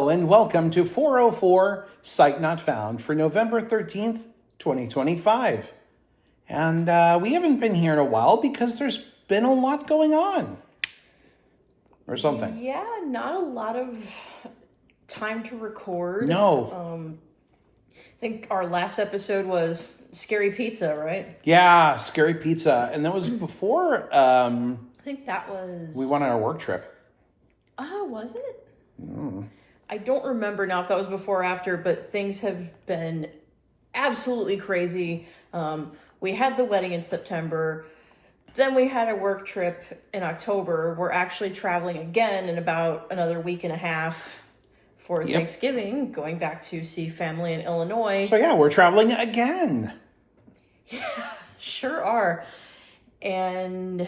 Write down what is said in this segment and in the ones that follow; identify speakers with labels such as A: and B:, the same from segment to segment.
A: Hello and welcome to 404 Sight Not Found for November 13th, 2025. And we haven't been here in a while because there's been a lot going on. Or something.
B: Yeah, not a lot of time to record.
A: No.
B: I think our last episode was Scary Pizza, right?
A: Yeah, Scary Pizza. And that was before
B: I think that was...
A: we went on our work trip.
B: Oh, was it? I don't remember now if that was before or after, but things have been absolutely crazy. We had the wedding in September. Then we had a work trip in October. We're actually traveling again in about another week and a half for Thanksgiving, going back to see family in Illinois.
A: So yeah, we're traveling again.
B: Yeah, sure are. And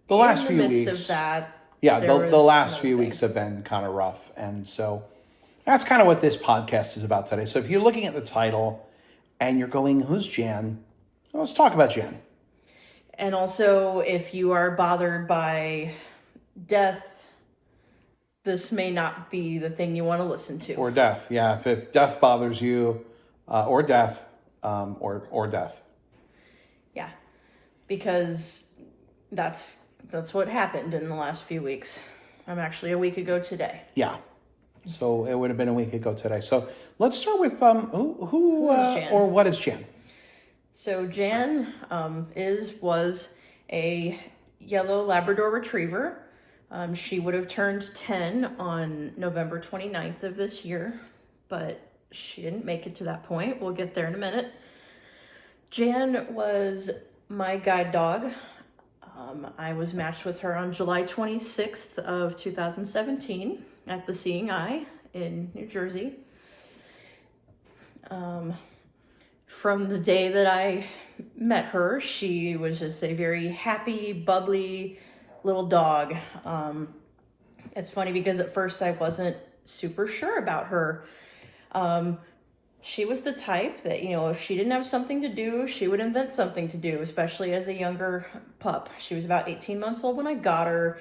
A: the last
B: in
A: few
B: the midst
A: weeks
B: of that,
A: yeah, the last few weeks have been kind of rough. And so that's kind of what this podcast is about today. So if you're looking at the title and you're going, who's Jan? Well, let's talk about Jan.
B: And also, if you are bothered by death, this may not be the thing you want to listen to.
A: Or death, yeah. If death bothers you, or death, or death.
B: Yeah, because that's what happened in the last few weeks. I'm actually a week ago today.
A: Yeah, so it would have been a week ago today. So let's start with who is Jan? Or what is Jan?
B: So Jan was a yellow Labrador Retriever. She would have turned 10 on November 29th of this year, but she didn't make it to that point. We'll get there in a minute. Jan was my guide dog. I was matched with her on July 26th of 2017 at the Seeing Eye in New Jersey. From the day that I met her, she was just a very happy, bubbly little dog. It's funny because at first I wasn't super sure about her. She was the type that, if she didn't have something to do, she would invent something to do, especially as a younger pup. She was about 18 months old when I got her.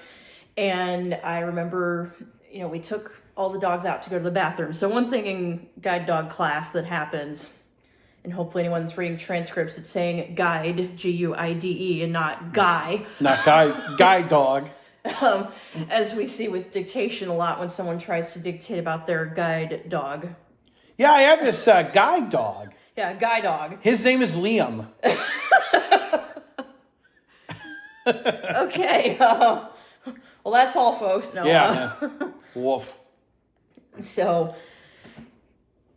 B: And I remember, we took all the dogs out to go to the bathroom. So one thing in guide dog class that happens, and hopefully anyone that's reading transcripts, it's saying guide, G-U-I-D-E, and not guy.
A: Not guide dog.
B: As we see with dictation a lot when someone tries to dictate about their guide dog.
A: Yeah, I have this guide dog.
B: Yeah, guide dog.
A: His name is Liam.
B: Okay. Well, that's all, folks. No.
A: Yeah. Woof.
B: So,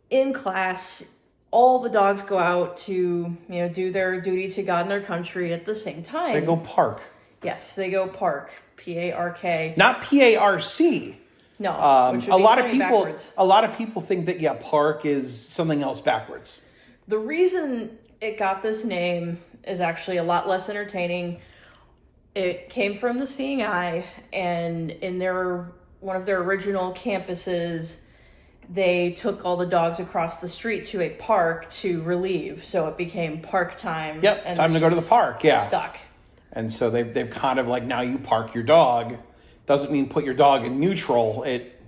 B: in class, all the dogs go out to, do their duty to God and their country at the same time.
A: They go park.
B: Yes, they go park. P-A-R-K.
A: Not P-A-R-C.
B: No, which would
A: a
B: be
A: lot of people.
B: backwards.
A: A lot of people think that park is something else backwards.
B: The reason it got this name is actually a lot less entertaining. It came from the Seeing Eye, and in one of their original campuses, they took all the dogs across the street to a park to relieve. So it became park time.
A: Yep,
B: and
A: time to go to the park. Yeah,
B: stuck.
A: And so they've kind of like, now you park your dog. Doesn't mean put your dog in neutral. It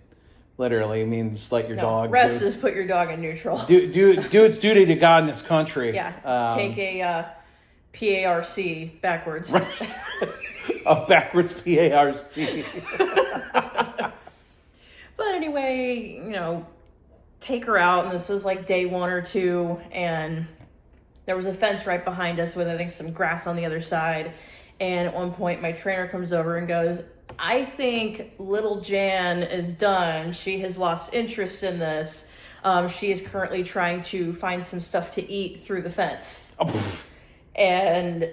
A: literally means let your dog...
B: Rest is put your dog in neutral.
A: Do its duty to God and its country.
B: Yeah, take a P-A-R-C backwards.
A: A backwards P-A-R-C.
B: But anyway, take her out, and this was like day 1 or 2, and there was a fence right behind us with, I think, some grass on the other side. And at one point, my trainer comes over and goes, I think little Jan is done. She has lost interest in this. She is currently trying to find some stuff to eat through the fence. And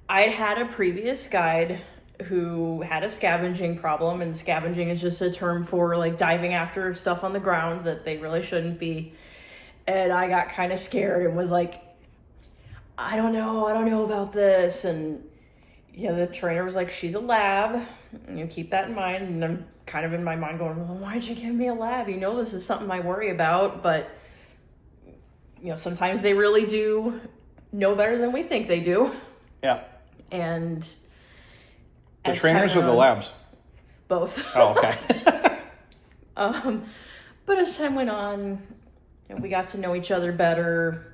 B: I had a previous guide who had a scavenging problem, and scavenging is just a term for like diving after stuff on the ground that they really shouldn't be. And I got kind of scared and was like, I don't know about this. And the trainer was like, she's a lab. Keep that in mind. And I'm kind of in my mind going, well, why'd you give me a lab? This is something I worry about. But, sometimes they really do know better than we think they do.
A: Yeah.
B: And
A: the trainers or the labs?
B: Both.
A: Oh, okay.
B: But as time went on, we got to know each other better,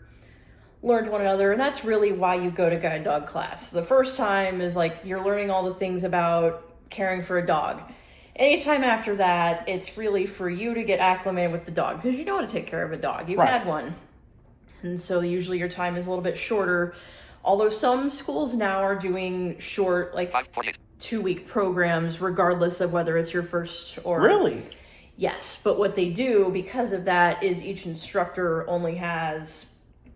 B: learned one another, and that's really why you go to guide dog class. The first time is like you're learning all the things about caring for a dog. Anytime after that, it's really for you to get acclimated with the dog because you know how to take care of a dog. You've had one. And so usually your time is a little bit shorter. Although some schools now are doing short, like 2-week programs, regardless of whether it's your first or...
A: Really?
B: Yes. But what they do because of that is each instructor only has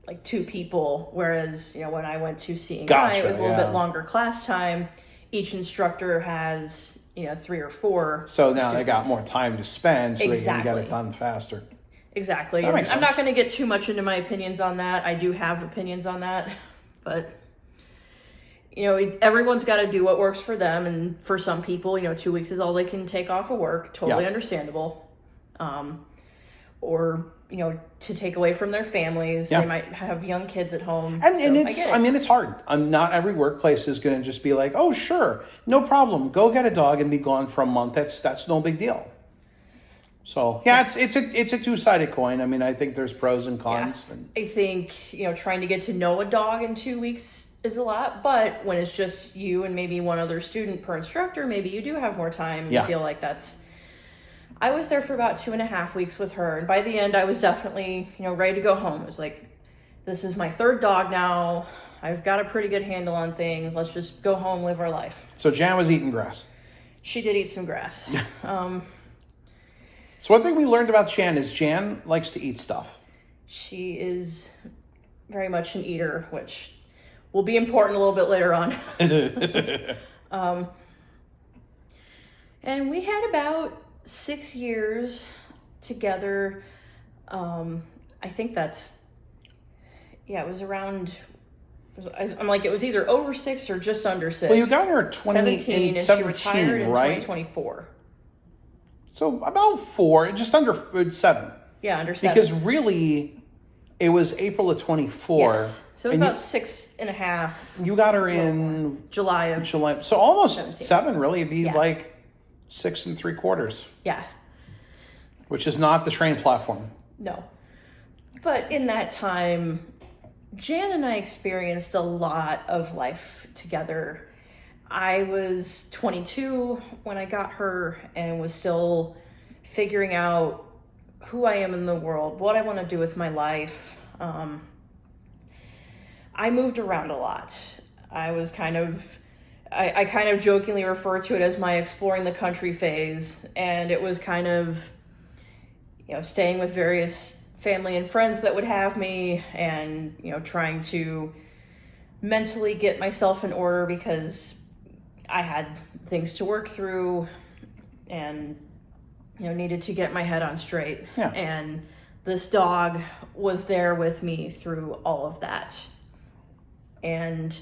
B: like 2 people. Whereas, when I went to seeing it was a little bit longer class time. Each instructor has... 3 or 4.
A: So now they got more time to spend so they can get it done faster.
B: Exactly.
A: That makes sense.
B: I'm not going to get too much into my opinions on that. I do have opinions on that. But, everyone's got to do what works for them. And for some people, 2 weeks is all they can take off of work. Totally understandable. Or, to take away from their families. They might have young kids at home.
A: And it's hard. Not every workplace is going to just be like, oh, sure, no problem. Go get a dog and be gone for a month. That's no big deal. So, it's a two-sided coin. I mean, I think there's pros and cons.
B: Yeah. I think, trying to get to know a dog in 2 weeks is a lot. But when it's just you and maybe one other student per instructor, maybe you do have more time and feel like that's... I was there for about 2.5 weeks with her. And by the end, I was definitely, ready to go home. It was like, this is my 3rd dog now. I've got a pretty good handle on things. Let's just go home, live our life.
A: So Jan was eating grass.
B: She did eat some grass.
A: So one thing we learned about Jan is Jan likes to eat stuff.
B: She is very much an eater, which will be important a little bit later on. And we had about 6 years together. I think that's, it was around, I'm like, it was either over 6 or just under 6.
A: Well, you got her at
B: 17, and she retired in 2024.
A: So about 4, just under 7.
B: Yeah, under 7.
A: Because really, it was April of 24.
B: Yes. So it was about 6.5.
A: You got her in
B: July.
A: So almost
B: 17.
A: 7, really. It'd be like 6 3/4.
B: Yeah.
A: Which is not the train platform.
B: No. But in that time, Jan and I experienced a lot of life together. I was 22 when I got her and was still figuring out who I am in the world, what I want to do with my life. I moved around a lot. I kind of jokingly refer to it as my exploring the country phase. And it was kind of, staying with various family and friends that would have me and, trying to mentally get myself in order because I had things to work through and, needed to get my head on straight.
A: Yeah.
B: And this dog was there with me through all of that and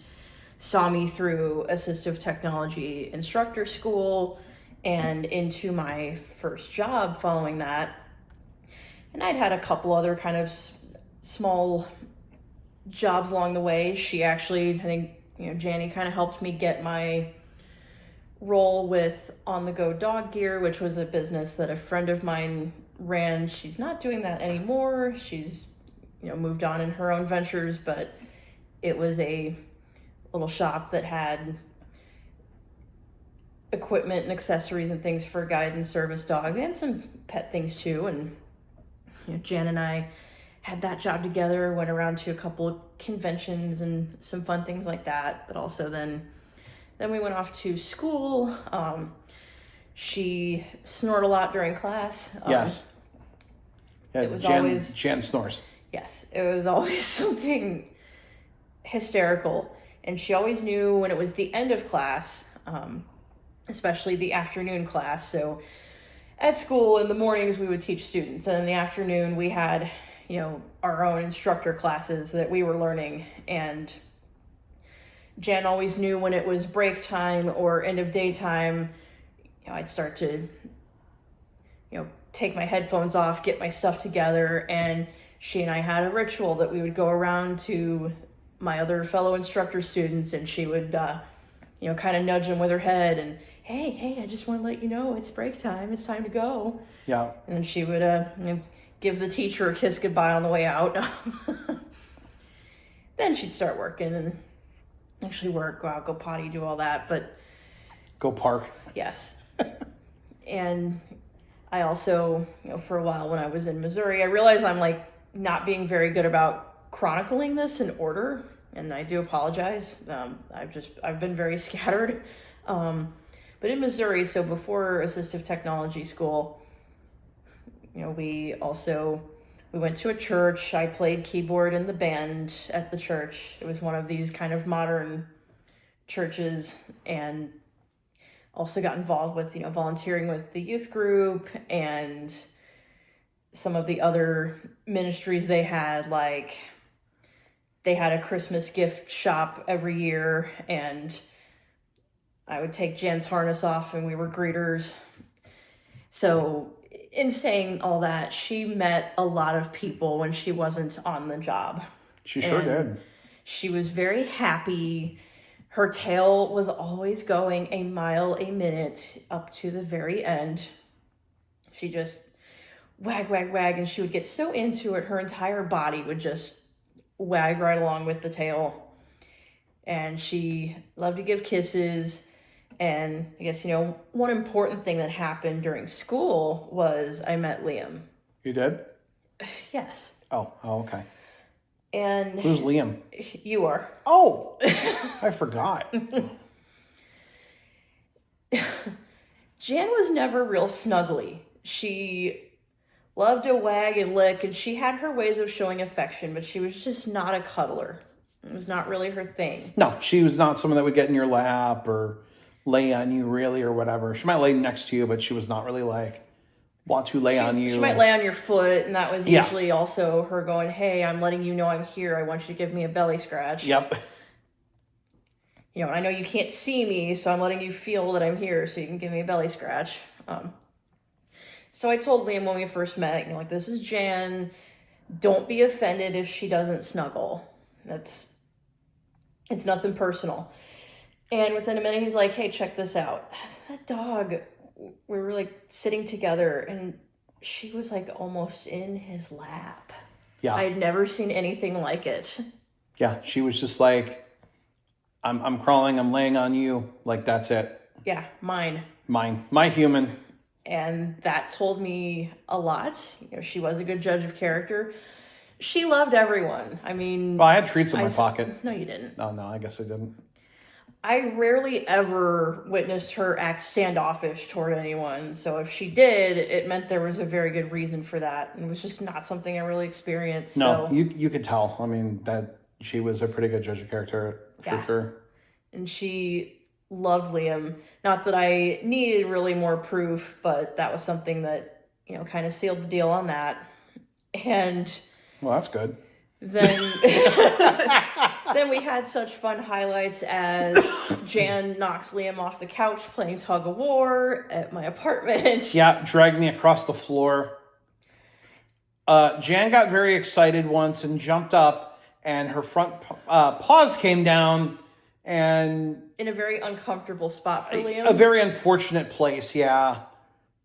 B: saw me through assistive technology instructor school and into my first job following that. And I'd had a couple other kind of small jobs along the way. She actually, I think, Jannie kind of helped me get my role with On The Go Dog Gear, which was a business that a friend of mine ran. She's not doing that anymore. She's, moved on in her own ventures, but it was a little shop that had equipment and accessories and things for guide and service dogs and some pet things too. And Jan and I had that job together, went around to a couple of conventions and some fun things like that. But also then we went off to school. She snored a lot during class.
A: Yes. Yeah,
B: it was always
A: Jan snores.
B: Yes, it was always something hysterical. And she always knew when it was the end of class, especially the afternoon class. So at school in the mornings we would teach students, and in the afternoon we had, our own instructor classes that we were learning. And Jan always knew when it was break time or end of day time. I'd start to, take my headphones off, get my stuff together, and she and I had a ritual that we would go around to my other fellow instructor students, and she would kind of nudge him with her head and, hey, I just want to let you know it's break time. It's time to go.
A: Yeah.
B: And then she would give the teacher a kiss goodbye on the way out. Then she'd start working and actually work, go out, go potty, do all that. But
A: go park.
B: Yes. And I also, for a while when I was in Missouri, I realized I'm like not being very good about chronicling this in order. And I do apologize. I've been very scattered. But in Missouri, so before assistive technology school, we went to a church. I played keyboard in the band at the church. It was one of these kind of modern churches, and also got involved with, volunteering with the youth group and some of the other ministries they had. Like, they had a Christmas gift shop every year, and I would take Jan's harness off and we were greeters. So in saying all that, she met a lot of people when she wasn't on the job.
A: She sure did.
B: She was very happy. Her tail was always going a mile a minute up to the very end. She just wag, and she would get so into it, her entire body would just wag right along with the tail. And she loved to give kisses. And I guess, one important thing that happened during school was I met Liam.
A: You did?
B: Yes.
A: Oh, okay.
B: And
A: who's Liam?
B: You are.
A: Oh, I forgot.
B: Jan was never real snuggly. She loved to wag and lick, and she had her ways of showing affection, but she was just not a cuddler. It was not really her thing.
A: No, she was not someone that would get in your lap or lay on you really or whatever. She might lay next to you, but she was not really like, want to lay on you.
B: She might lay on your foot, and that was usually also her going, hey, I'm letting you know I'm here. I want you to give me a belly scratch.
A: Yep.
B: I know you can't see me, so I'm letting you feel that I'm here so you can give me a belly scratch. So I told Liam when we first met, this is Jan. Don't be offended if she doesn't snuggle. It's nothing personal. And within a minute, he's like, hey, check this out. That dog, we were like sitting together and she was like almost in his lap.
A: Yeah.
B: I had never seen anything like it.
A: Yeah. She was just like, I'm crawling, I'm laying on you. Like, that's it.
B: Yeah. Mine.
A: My human.
B: And that told me a lot. She was a good judge of character. She loved everyone. I mean...
A: Well, I had treats in my pocket.
B: No, you didn't.
A: Oh, no, I guess I didn't.
B: I rarely ever witnessed her act standoffish toward anyone. So if she did, it meant there was a very good reason for that. And it was just not something I really experienced.
A: No, so. You could tell. I mean, that she was a pretty good judge of character, for sure.
B: And she loved Liam. Not that I needed really more proof, but that was something that, kind of sealed the deal on that. And...
A: Well, that's good.
B: Then we had such fun highlights as Jan knocks Liam off the couch playing tug of war at my apartment.
A: Yeah, dragged me across the floor. Jan got very excited once and jumped up, and her front paws came down, and...
B: In a very uncomfortable spot for Liam.
A: A very unfortunate place, yeah.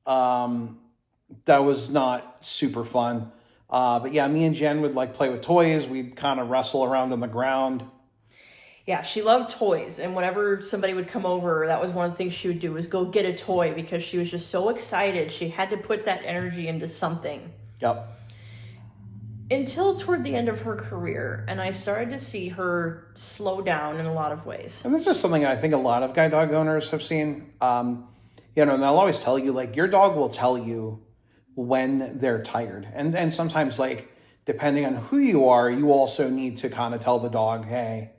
A: That was not super fun. But yeah, me and Jen would play with toys. We'd kind of wrestle around on the ground.
B: Yeah, she loved toys. And whenever somebody would come over, that was one of the things she would do, was go get a toy, because she was just so excited. She had to put that energy into something.
A: Yep.
B: Until toward the end of her career, and I started to see her slow down in a lot of ways.
A: And this is something I think a lot of guide dog owners have seen. And they'll always tell you, your dog will tell you when they're tired. And sometimes, depending on who you are, you also need to kind of tell the dog, hey,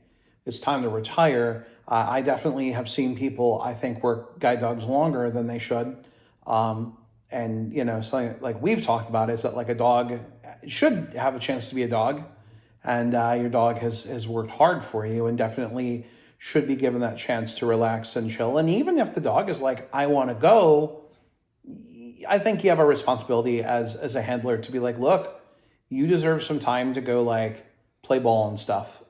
A: it's time to retire. I definitely have seen people, I think, work guide dogs longer than they should. And, something like we've talked about is that a dog should have a chance to be a dog. And your dog has worked hard for you and definitely should be given that chance to relax and chill. And even if the dog is I want to go, I think you have a responsibility as a handler to be look, you deserve some time to go play ball and stuff.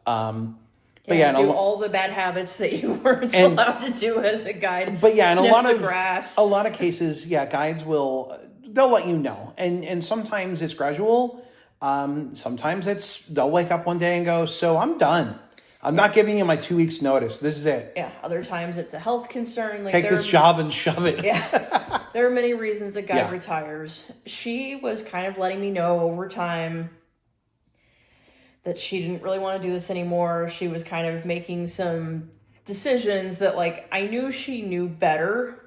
A: But
B: Yeah,
A: and
B: do all the bad habits that you weren't allowed to do as a guide.
A: But yeah, in
B: Sniff
A: a lot
B: the
A: of
B: grass.
A: a lot of cases, yeah, guides they'll let you know, and sometimes it's gradual. Sometimes they'll wake up one day and go, so I'm done. I'm not giving you my 2 weeks notice. This is it.
B: Yeah, other times it's a health concern. Like
A: Take this job and shove it.
B: Yeah, there are many reasons a guide
A: Yeah.
B: retires. She was kind of letting me know over time that she didn't really want to do this anymore. She was kind of making some decisions that, like, I knew she knew better.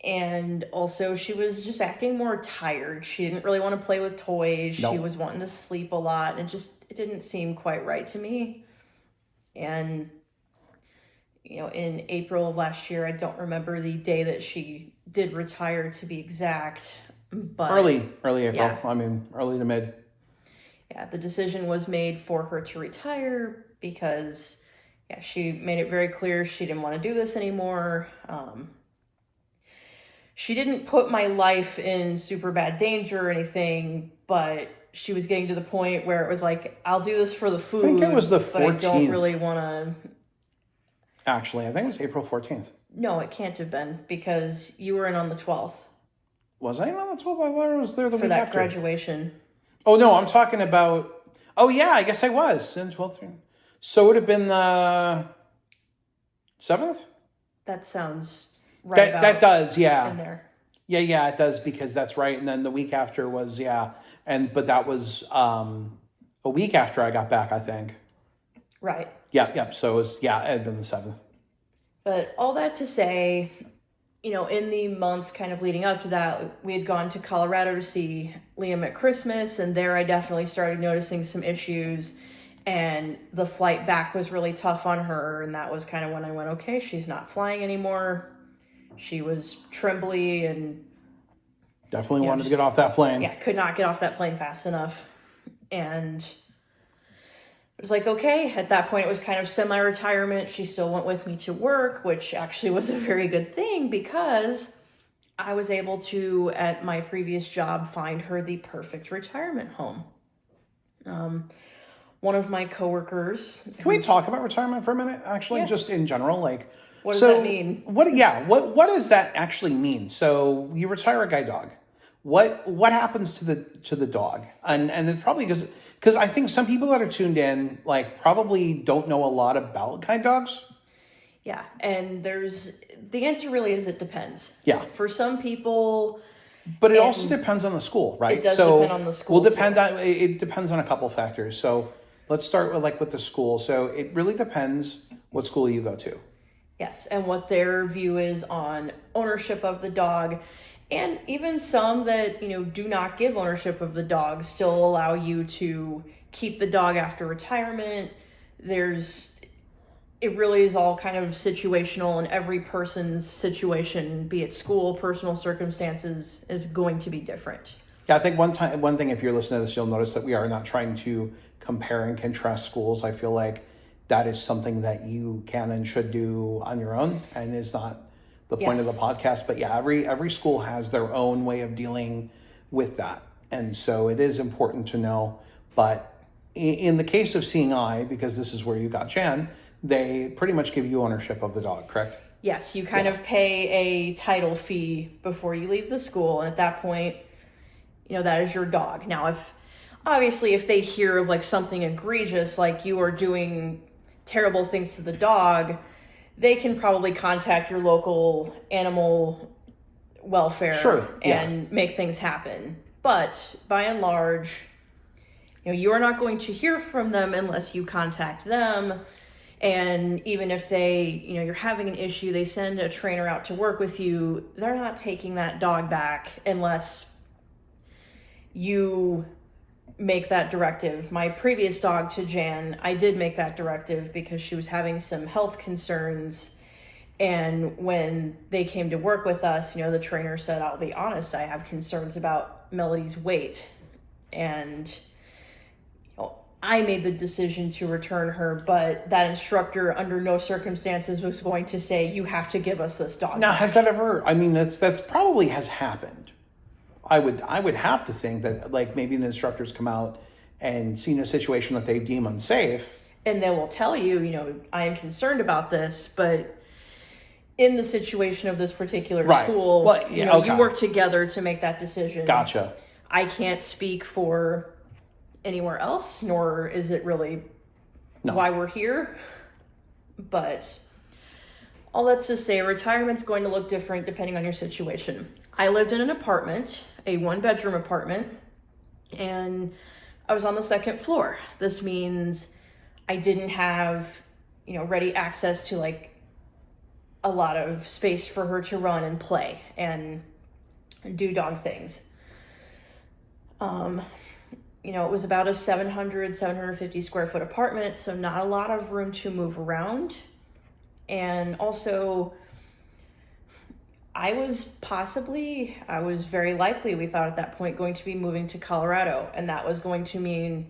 B: And also she was just acting more tired. She didn't really want to play with toys.
A: Nope.
B: She was wanting to sleep a lot. And it didn't seem quite right to me. And, in April of last year, I don't remember the day that she did retire to be exact. But
A: Early April.
B: Yeah.
A: I mean, early to mid.
B: Yeah, the decision was made for her to retire because, she made it very clear she didn't want to do this anymore. She didn't put my life in super bad danger or anything, but she was getting to the point where it was like, I'll do this for the food.
A: I think it was the 14th.
B: But I don't really want to.
A: Actually, I think it was April 14th.
B: No, it can't have been because you were in on the 12th.
A: Was I in on the 12th? I thought I was there the
B: for
A: week
B: that
A: after.
B: Graduation.
A: Oh, no, I'm talking about... Oh, yeah, I guess I was in 12th. So it would have been the 7th?
B: That sounds right.
A: That does, yeah.
B: In there.
A: Yeah, it does, because that's right. And then the week after was, but that was a week after I got back, I think.
B: Right.
A: Yep. So it was, it had been the 7th.
B: But all that to say, in the months kind of leading up to that, we had gone to Colorado to see Liam at Christmas, and there I definitely started noticing some issues, and the flight back was really tough on her, and that was kind of when I went, okay, she's not flying anymore. She was trembly and...
A: Definitely wanted to get off that plane.
B: Yeah, could not get off that plane fast enough. And it was like, okay, at that point it was kind of semi-retirement. She still went with me to work, which actually was a very good thing because I was able to, at my previous job, find her the perfect retirement home. One of my coworkers...
A: Can we talk about retirement for a minute, actually, just in general? Like,
B: what does that mean?
A: What does that actually mean? So you retire a guide dog. What happens to the dog? And it probably because I think some people that are tuned in probably don't know a lot about guide dogs.
B: Yeah, and the answer really is it depends.
A: Yeah.
B: For some people...
A: But it also depends on the school, right?
B: It does depend on the school.
A: It depends on a couple factors. So let's start with the school. So it really depends what school you go to.
B: Yes, and what their view is on ownership of the dog. And even some that, do not give ownership of the dog still allow you to keep the dog after retirement. It really is all kind of situational, and every person's situation, be it school, personal circumstances, is going to be different.
A: Yeah, I think one thing, if you're listening to this, you'll notice that we are not trying to compare and contrast schools. I feel like that is something that you can and should do on your own, and is not the point of the podcast. But yeah, every school has their own way of dealing with that. And so it is important to know. But in the case of Seeing Eye, because this is where you got Jan, they pretty much give you ownership of the dog, correct?
B: Yes, you kind of pay a title fee before you leave the school. And at that point, that is your dog. Now, if they hear of something egregious, like you are doing terrible things to the dog, they can probably contact your local animal welfare and make things happen. But by and large, you are not going to hear from them unless you contact them. And even if you're having an issue, they send a trainer out to work with you, they're not taking that dog back unless you make that directive. My previous dog, to Jan, I did make that directive because she was having some health concerns. And when they came to work with us, the trainer said, I'll be honest, I have concerns about Melody's weight. And I made the decision to return her, but that instructor under no circumstances was going to say, you have to give us this dog.
A: Now, has that ever, that's probably has happened. I would have to think that maybe the instructors come out and seen a situation that they deem unsafe.
B: and they will tell you, I am concerned about this, but in the situation of this particular school,
A: well, yeah, okay.
B: you work together to make that decision.
A: Gotcha.
B: I can't speak for anywhere else, nor is it really why we're here. But all that's to say, retirement's going to look different depending on your situation. I lived in an apartment, a 1-bedroom apartment, and I was on the 2nd floor. This means I didn't have, ready access to like a lot of space for her to run and play and do dog things. It was about a 750 square foot apartment, so not a lot of room to move around. And also, I was very likely, we thought at that point, going to be moving to Colorado, and that was going to mean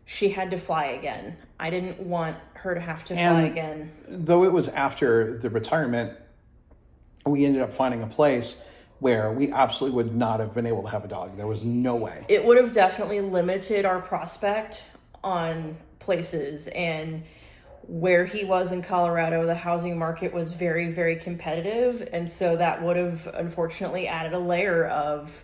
B: she had to fly again. I didn't want her to have to fly again.
A: Though it was after the retirement, we ended up finding a place where we absolutely would not have been able to have a dog. There was no way.
B: It would have definitely limited our prospect on places, and where he was in Colorado, the housing market was very, very competitive. And so that would have unfortunately added a layer of,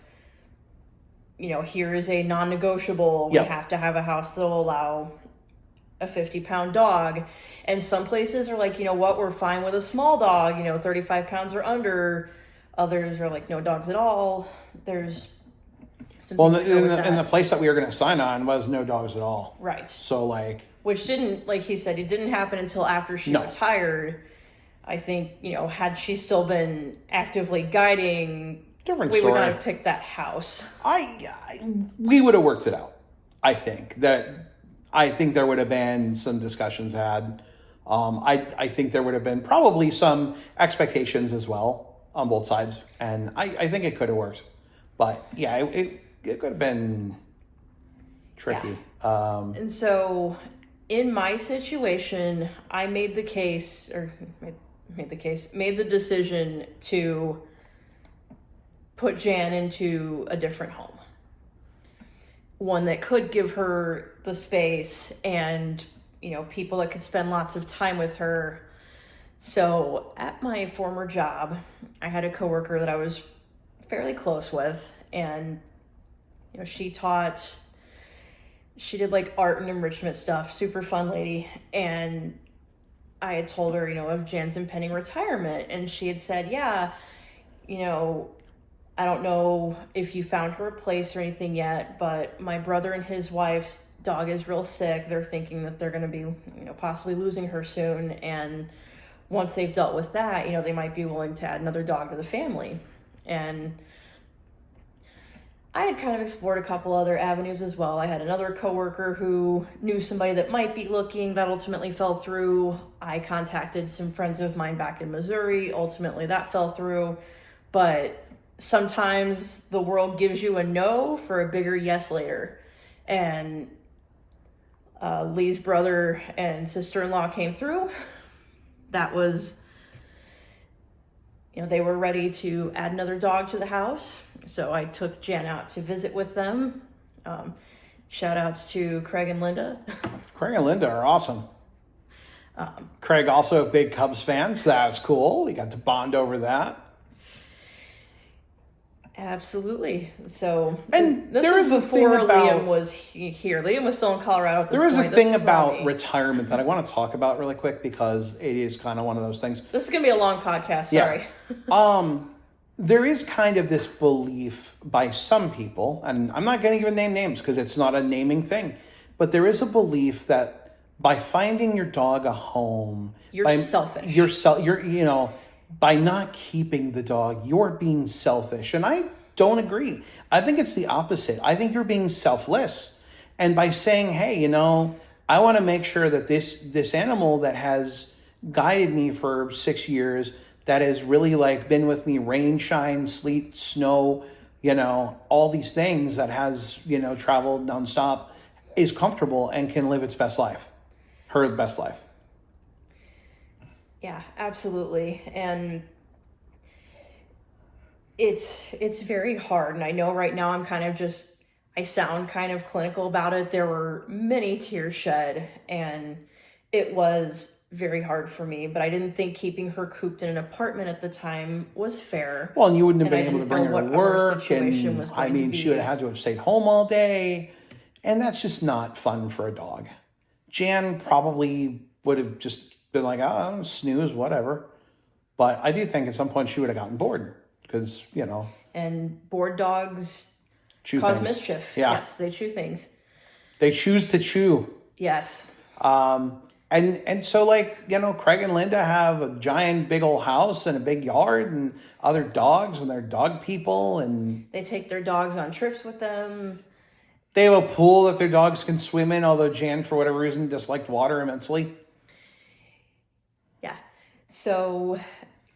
B: here is a non-negotiable. We have to have a house that will allow a 50-pound dog. And some places are like, we're fine with a small dog, 35 pounds or under. Others are like, no dogs at all. There's some
A: and the place that we were going to sign on was no dogs at all.
B: Right.
A: So
B: which didn't, like he said, it didn't happen until after she retired. I think, had she still been actively guiding, we would not have picked that house.
A: We would have worked it out. I think there would have been some discussions had. I think there would have been probably some expectations as well on both sides. And I think it could have worked. But yeah, it could have been tricky. Yeah.
B: And so in my situation, I made the decision to put Jan into a different home. One that could give her the space and, people that could spend lots of time with her. So at my former job, I had a coworker that I was fairly close with, and, she did like art and enrichment stuff, super fun lady. And I had told her, of Jan's impending retirement. And she had said, yeah, I don't know if you found her a place or anything yet, but my brother and his wife's dog is real sick. They're thinking that they're going to be, possibly losing her soon. And once they've dealt with that, they might be willing to add another dog to the family. And I had kind of explored a couple other avenues as well. I had another coworker who knew somebody that might be looking. That ultimately fell through. I contacted some friends of mine back in Missouri. Ultimately, that fell through. But sometimes the world gives you a no for a bigger yes later. And Lee's brother and sister-in-law came through. That was, they were ready to add another dog to the house. So I took Jan out to visit with them. Shout outs to Craig and Linda.
A: Craig and Linda are awesome. Craig also a big Cubs fan, so that was cool. We got to bond over that.
B: Absolutely. So,
A: and
B: this
A: there
B: was
A: is
B: before
A: a thing about,
B: Liam was here. Liam was still in Colorado at this
A: point. There is
B: a
A: thing about retirement that I want to talk about really quick because it is kind of one of those things.
B: This is going to be a long podcast. Sorry.
A: Yeah. There is kind of this belief by some people, and I'm not going to even name names because it's not a naming thing, but there is a belief that by finding your dog a home,
B: you're selfish.
A: You're by not keeping the dog, you're being selfish. And I don't agree. I think it's the opposite. I think you're being selfless. And by saying, hey, I want to make sure that this animal that has guided me for 6 years, that has really been with me, rain, shine, sleet, snow, all these things, that has, traveled nonstop, is comfortable and can live its best life, her best life.
B: Yeah, absolutely. And it's very hard. And I know right now I sound kind of clinical about it. There were many tears shed, and it was very hard for me, but I didn't think keeping her cooped in an apartment at the time was fair.
A: Well, and you wouldn't have
B: And
A: been
B: I
A: able to
B: didn't
A: bring
B: know
A: her to
B: what our
A: work.
B: situation
A: And
B: was
A: I
B: going to
A: mean,
B: be.
A: she would have had to have stayed home all day. And that's just not fun for a dog. Jan probably would have just been like, oh, snooze, whatever. But I do think at some point she would have gotten bored because, you know.
B: And bored dogs
A: Chew
B: cause
A: things.
B: mischief.
A: Yeah.
B: Yes, they chew things.
A: They choose to chew.
B: Yes.
A: And so, like, you know, Craig and Linda have a giant big old house and a big yard and other dogs and they're dog people. And
B: They take their dogs on trips with them.
A: they have a pool that their dogs can swim in, although Jan, for whatever reason, disliked water immensely.
B: Yeah. So...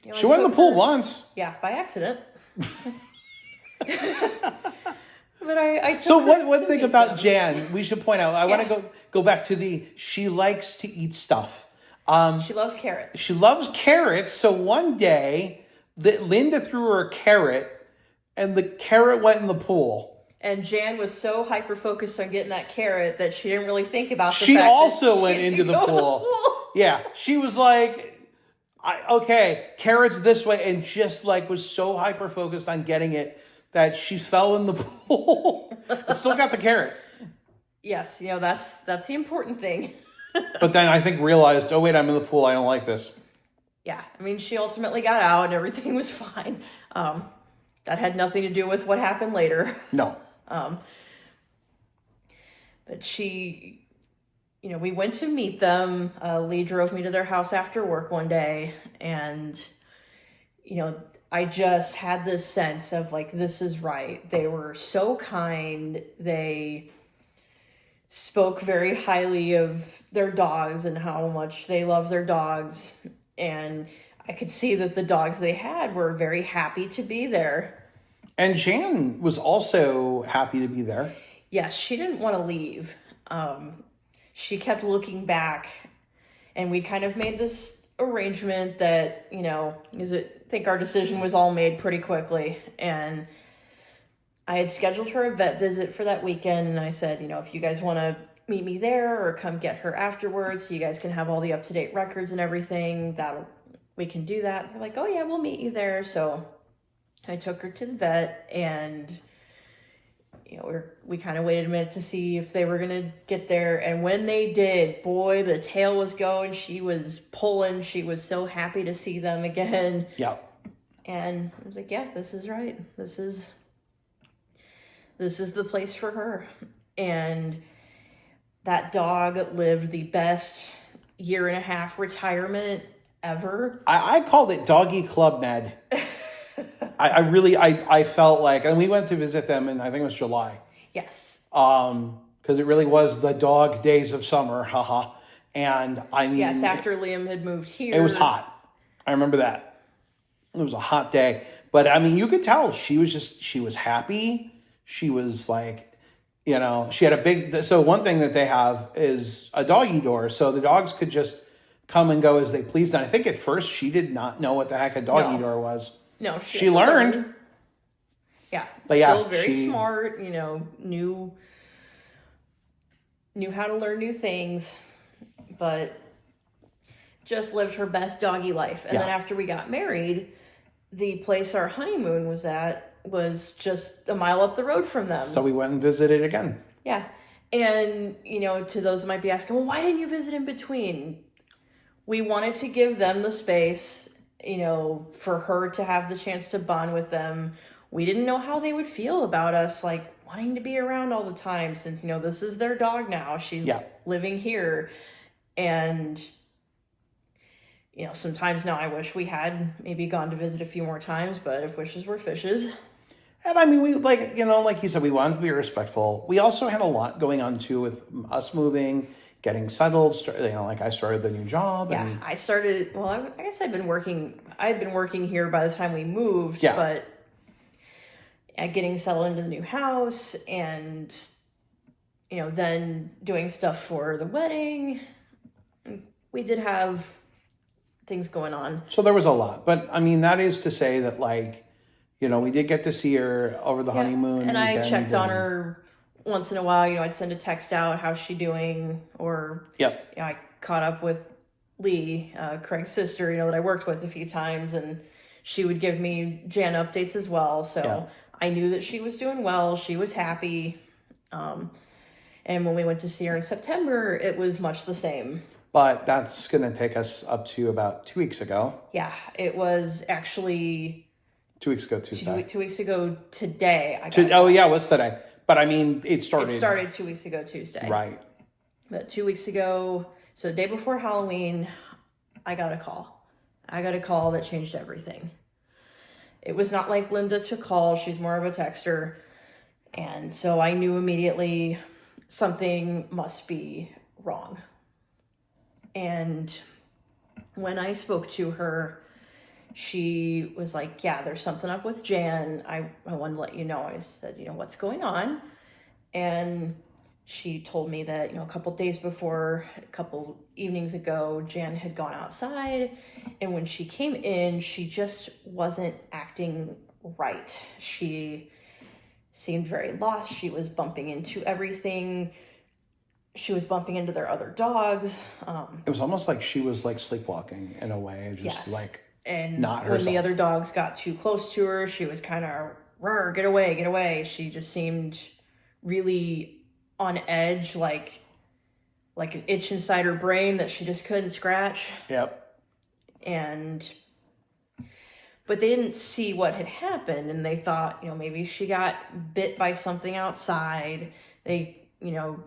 B: You know,
A: She went in the pool once.
B: Yeah, by accident. But I took
A: So
B: her
A: one
B: to
A: thing
B: meet
A: about
B: them.
A: Jan, we should point out, I want to go back to she likes to eat stuff.
B: She loves carrots.
A: She loves carrots. So one day, Linda threw her a carrot and the carrot went in the pool.
B: And Jan was so hyper-focused on getting that carrot that she didn't really think about the
A: She
B: fact
A: also
B: that
A: went
B: she had
A: into
B: to
A: the
B: go
A: pool. Yeah, she was like, okay, carrots this way, and just like was so hyper-focused on getting it that she fell in the pool. I still got the carrot.
B: Yes, you know, that's the important thing.
A: But then I think realized, oh wait, I'm in the pool, I don't like this.
B: Yeah, I mean, she ultimately got out and everything was fine. That had nothing to do with what happened later.
A: No.
B: But she, you know, we went to meet them. Lee drove me to their house after work one day. And, you know, I just had this sense of like, this is right. They were so kind. They spoke very highly of their dogs and how much they love their dogs. And I could see that the dogs they had were very happy to be there.
A: And Jan was also happy to be there.
B: Yes, she didn't want to leave. She kept looking back, and we kind of made this arrangement that, you know, I think our decision was all made pretty quickly. And I had scheduled her a vet visit for that weekend, and I said, you know, if you guys want to meet me there or come get her afterwards so you guys can have all the up-to-date records and everything, we can do that. They're like, oh yeah, we'll meet you there. So I took her to the vet, and you know, we kind of waited a minute to see if they were going to get there. And when they did, boy, the tail was going. She was pulling. She was so happy to see them again.
A: Yeah.
B: And I was like, yeah, this is right. This is the place for her. And that dog lived the best 1.5 year retirement ever.
A: I called it Doggy Club Med. I felt like, and we went to visit them in, I think it was July.
B: Yes.
A: Because it really was the dog days of summer, haha. And I mean,
B: yes, after Liam had moved here.
A: it was hot. I remember that. It was a hot day. But I mean, you could tell she was happy. She was like, you know, she had a big, so one thing that they have is a doggy door. So the dogs could just come and go as they pleased. And I think at first she did not know what the heck a doggy door was.
B: No,
A: she learned.
B: Yeah,
A: but
B: still very smart. You know, knew how to learn new things, but just lived her best doggy life. And then after we got married, the place our honeymoon was at was just a mile up the road from them.
A: So we went and visited again.
B: Yeah, and you know, to those that might be asking, well, why didn't you visit in between? We wanted to give them the space, you know, for her to have the chance to bond with them. We didn't know how they would feel about us, like, wanting to be around all the time since, you know, this is their dog now. She's living here. And, you know, sometimes now I wish we had maybe gone to visit a few more times, but if wishes were fishes.
A: And I mean, we, like, you know, like you said, we wanted to be respectful. We also had a lot going on, too, with us moving, getting settled. You know, like I started the new job.
B: Yeah,
A: and
B: I started, well, I guess I had been working here by the time we moved, but getting settled into the new house and, you know, then doing stuff for the wedding. We did have things going on.
A: So there was a lot. But, I mean, that is to say that, like, you know, we did get to see her over the honeymoon.
B: And I checked on her once in a while. You know, I'd send a text out, how's she doing? Or, you know, I caught up with Lee, Craig's sister, that I worked with a few times, and she would give me Jan updates as well. So I knew that she was doing well. She was happy. And when we went to see her in September, it was much the same.
A: But that's going to take us up to about 2 weeks ago.
B: Yeah, it was actually
A: 2 weeks ago Tuesday.
B: 2 weeks ago today.
A: It was today. But I mean, it started.
B: It started 2 weeks ago Tuesday.
A: Right.
B: But 2 weeks ago, so the day before Halloween, I got a call. I got a call that changed everything. It was not like Linda to call. She's more of a texter. And so I knew immediately something must be wrong. And when I spoke to her, she was like, yeah, there's something up with Jan. I wanted to let you know. I said, what's going on? And she told me that, a couple days before, a couple evenings ago, Jan had gone outside. And when she came in, she just wasn't acting right. She seemed very lost. She was bumping into everything. She was bumping into their other dogs.
A: It was almost like she was like sleepwalking in a way, just like
B: and
A: not herself.
B: When the other dogs got too close to her, she was kind of, get away, get away. She just seemed really on edge, like an itch inside her brain that she just couldn't scratch.
A: Yep.
B: But they didn't see what had happened, and they thought, maybe she got bit by something outside. They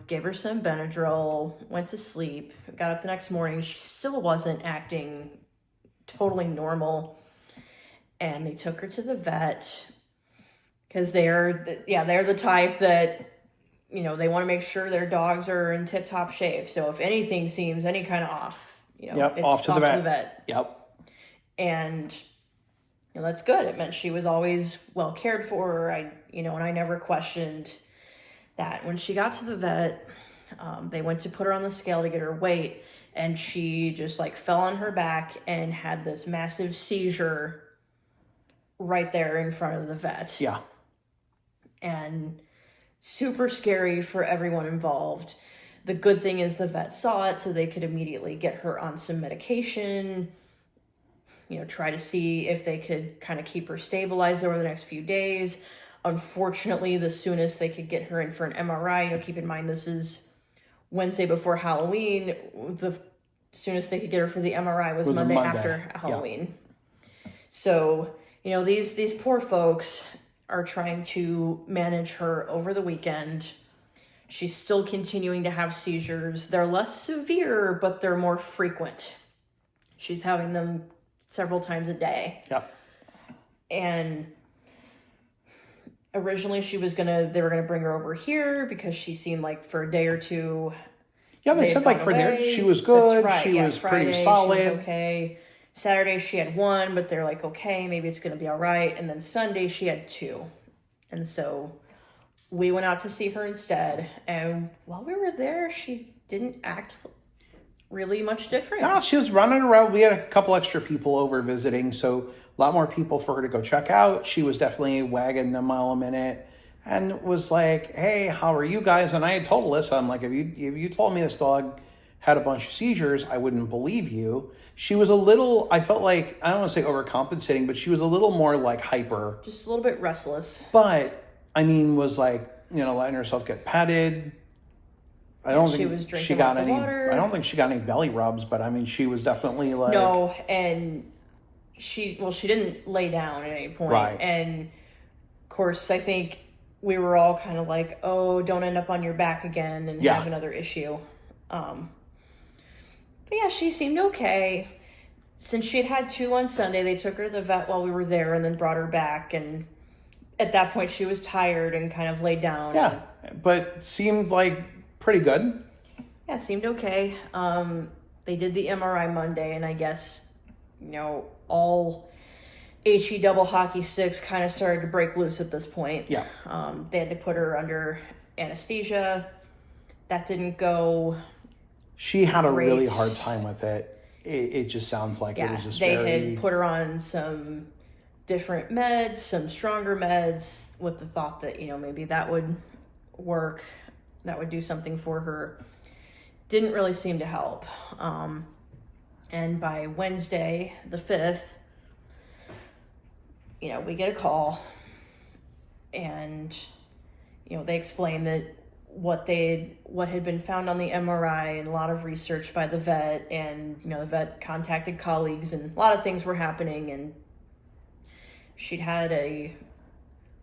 B: gave her some Benadryl, went to sleep, got up the next morning. She still wasn't acting totally normal. And they took her to the vet because they're the type that, they want to make sure their dogs are in tip-top shape. So if anything seems any kind of off, it's
A: off to the vet.
B: Yep. And that's good. It meant she was always well cared for. And I never questioned that. When she got to the vet, they went to put her on the scale to get her weight, and she just fell on her back and had this massive seizure right there in front of the vet.
A: Yeah.
B: And super scary for everyone involved. The good thing is the vet saw it, so they could immediately get her on some medication, try to see if they could kind of keep her stabilized over the next few days. Unfortunately, the soonest they could get her in for an MRI, keep in mind this is Wednesday before Halloween, the soonest they could get her for the MRI was Monday after Halloween. Yeah. So, these poor folks are trying to manage her over the weekend. She's still continuing to have seizures. They're less severe, but they're more frequent. She's having them several times a day.
A: Yep.
B: And originally they were gonna bring her over here because she seemed like for a day or two.
A: Yeah, they said for there she was good.
B: Right.
A: She was Friday, pretty solid.
B: She was okay. Saturday she had 1, but they're like, okay, maybe it's gonna be all right. And then Sunday she had 2. And so we went out to see her instead. And while we were there, she didn't act really much different.
A: No, she was running around. We had a couple extra people over visiting, so a lot more people for her to go check out. She was definitely wagging a mile a minute and was like, hey, how are you guys? And I had told Alyssa, I'm like, if you told me this dog had a bunch of seizures, I wouldn't believe you. She was a little, I felt like, I don't want to say overcompensating, but she was a little more hyper.
B: Just a little bit restless.
A: But, was letting herself get petted. I don't think she got any water. I don't think she got any belly rubs, but she was definitely
B: no, and she didn't lay down at any point.
A: Right.
B: And of course I think we were all kind of like, oh, don't end up on your back again and have another issue. But yeah, she seemed okay. Since she had 2 on Sunday, they took her to the vet while we were there and then brought her back, and at that point she was tired and kind of laid down.
A: Yeah, but seemed pretty good.
B: Yeah, seemed okay. They did the MRI Monday, and I guess, all HE double hockey sticks kind of started to break loose at this point.
A: Yeah.
B: They had to put her under anesthesia. That didn't go.
A: She had a really hard time with it. It just sounds like it was just
B: they had put her on some different meds, some stronger meds, with the thought that, maybe that would work. That would do something for her. didn't really seem to help. And by Wednesday, the 5th, we get a call, and, they explained that what had been found on the MRI and a lot of research by the vet, and, the vet contacted colleagues, and a lot of things were happening, and she'd had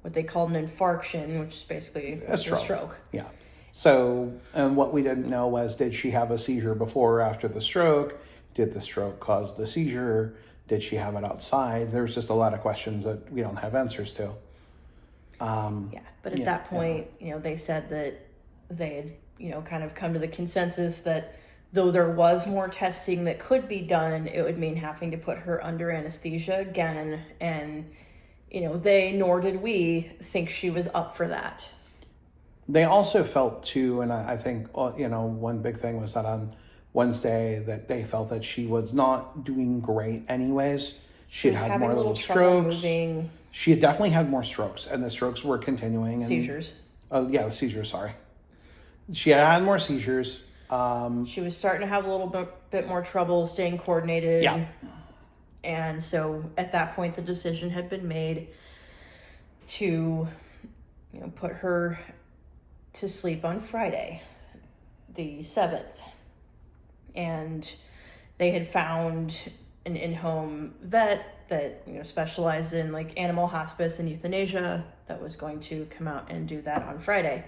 B: what they called an infarction, which is basically a stroke.
A: Yeah. So, and what we didn't know was, did she have a seizure before or after the stroke? Did the stroke cause the seizure? Did she have it outside? There's just a lot of questions that we don't have answers to.
B: But at that point, they said that they had, kind of come to the consensus that though there was more testing that could be done, it would mean having to put her under anesthesia again. And, they, nor did we, think she was up for that.
A: They also felt too, and I think, one big thing was that on Wednesday that they felt that she was not doing great anyways. She had had more little strokes. She had definitely had more strokes, and the strokes were continuing.
B: Seizures.
A: The seizures, sorry. She had more seizures.
B: She was starting to have a little bit more trouble staying coordinated.
A: Yeah.
B: And so at that point, the decision had been made to, put her to sleep on Friday, the 7th. And they had found an in-home vet that, specialized in like animal hospice and euthanasia that was going to come out and do that on Friday.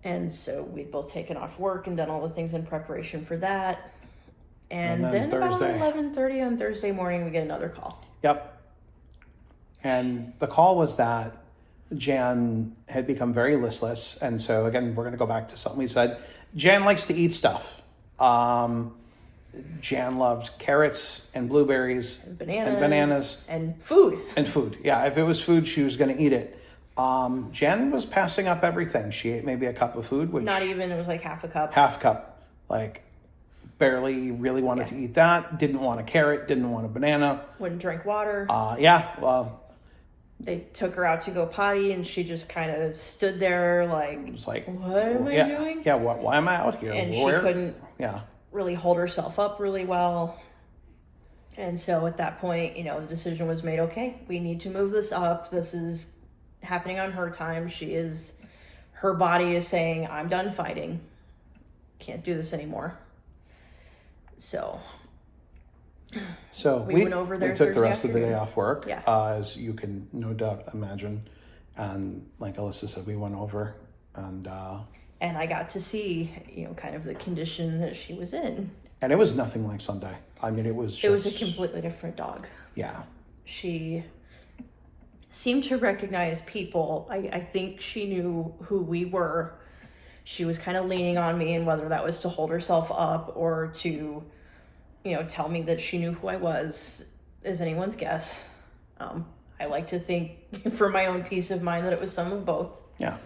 B: And so we'd both taken off work and done all the things in preparation for that. And then Thursday, about 11:30 on Thursday morning, we get another call.
A: Yep. And the call was that Jan had become very listless. And so, again, we're going to go back to something we said. Jan likes to eat stuff. Jan loved carrots and blueberries
B: and bananas and food.
A: Yeah, if it was food, she was going to eat it. Jan was passing up everything. She ate maybe a cup of food, which
B: not even, it was like half a cup.
A: Half cup, like barely really wanted to eat that. Didn't want a carrot. Didn't want a banana.
B: Wouldn't drink water. They took her out to go potty, and she just kind of stood there like,
A: it was like,
B: what am I doing?
A: Yeah, why am I out here?
B: And she couldn't really hold herself up really well. And so at that point, the decision was made, okay, we need to move this up. This is happening on her time. Her body is saying, I'm done fighting. Can't do this anymore. So we went over there.
A: We took the rest of the day off work,
B: yeah.
A: As you can no doubt imagine. And like Alyssa said, we went over and
B: I got to see, kind of the condition that she was in.
A: And it was nothing like Sunday. I mean, it was
B: a completely different dog.
A: Yeah.
B: She seemed to recognize people. I think she knew who we were. She was kind of leaning on me, and whether that was to hold herself up or to, tell me that she knew who I was is anyone's guess. I like to think for my own peace of mind that it was some of both.
A: Yeah.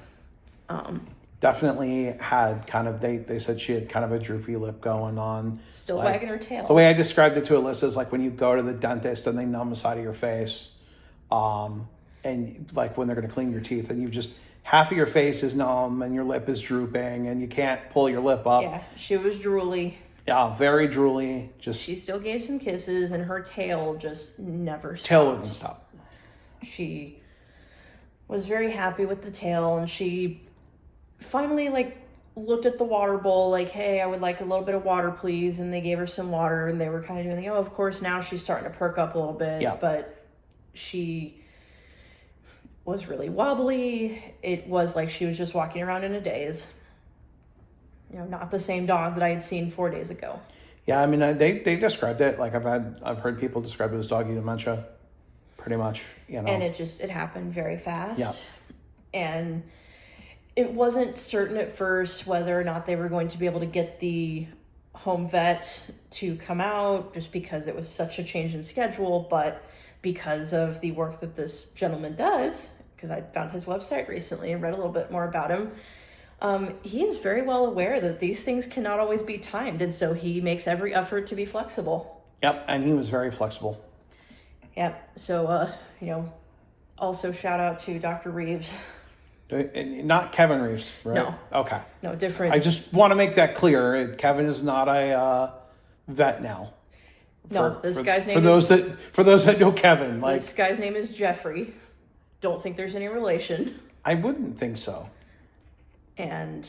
A: Definitely had kind of, they said she had kind of a droopy lip going on.
B: Still wagging her tail.
A: The way I described it to Alyssa is like when you go to the dentist and they numb the side of your face. And like when they're going to clean your teeth and you just, half of your face is numb and your lip is drooping and you can't pull your lip up.
B: Yeah, she was drooly.
A: Yeah, very drooly.
B: She still gave some kisses and her tail just never stopped.
A: Tail wouldn't stop.
B: She was very happy with the tail, and she finally looked at the water bowl like, hey, I would like a little bit of water, please. And they gave her some water, and they were kind of doing, of course, now she's starting to perk up a little bit.
A: Yeah.
B: But she was really wobbly. It was like she was just walking around in a daze. Not the same dog that I had seen 4 days ago.
A: Yeah, I mean, they described it like I've heard people describe it as doggy dementia, pretty much.
B: And it happened very fast.
A: Yeah.
B: And it wasn't certain at first whether or not they were going to be able to get the home vet to come out, just because it was such a change in schedule. But because of the work that this gentleman does, because I found his website recently and read a little bit more about him, he is very well aware that these things cannot always be timed. And so he makes every effort to be flexible.
A: Yep, and he was very flexible.
B: Yep. So, also shout out to Dr. Reeves.
A: Not Kevin Reeves, right?
B: No.
A: Okay.
B: No, different.
A: I just want to make that clear. Kevin is not a vet now.
B: This guy's name
A: For those that know Kevin, like,
B: this guy's name is Jeffrey. Don't think there's any relation.
A: I wouldn't think so.
B: And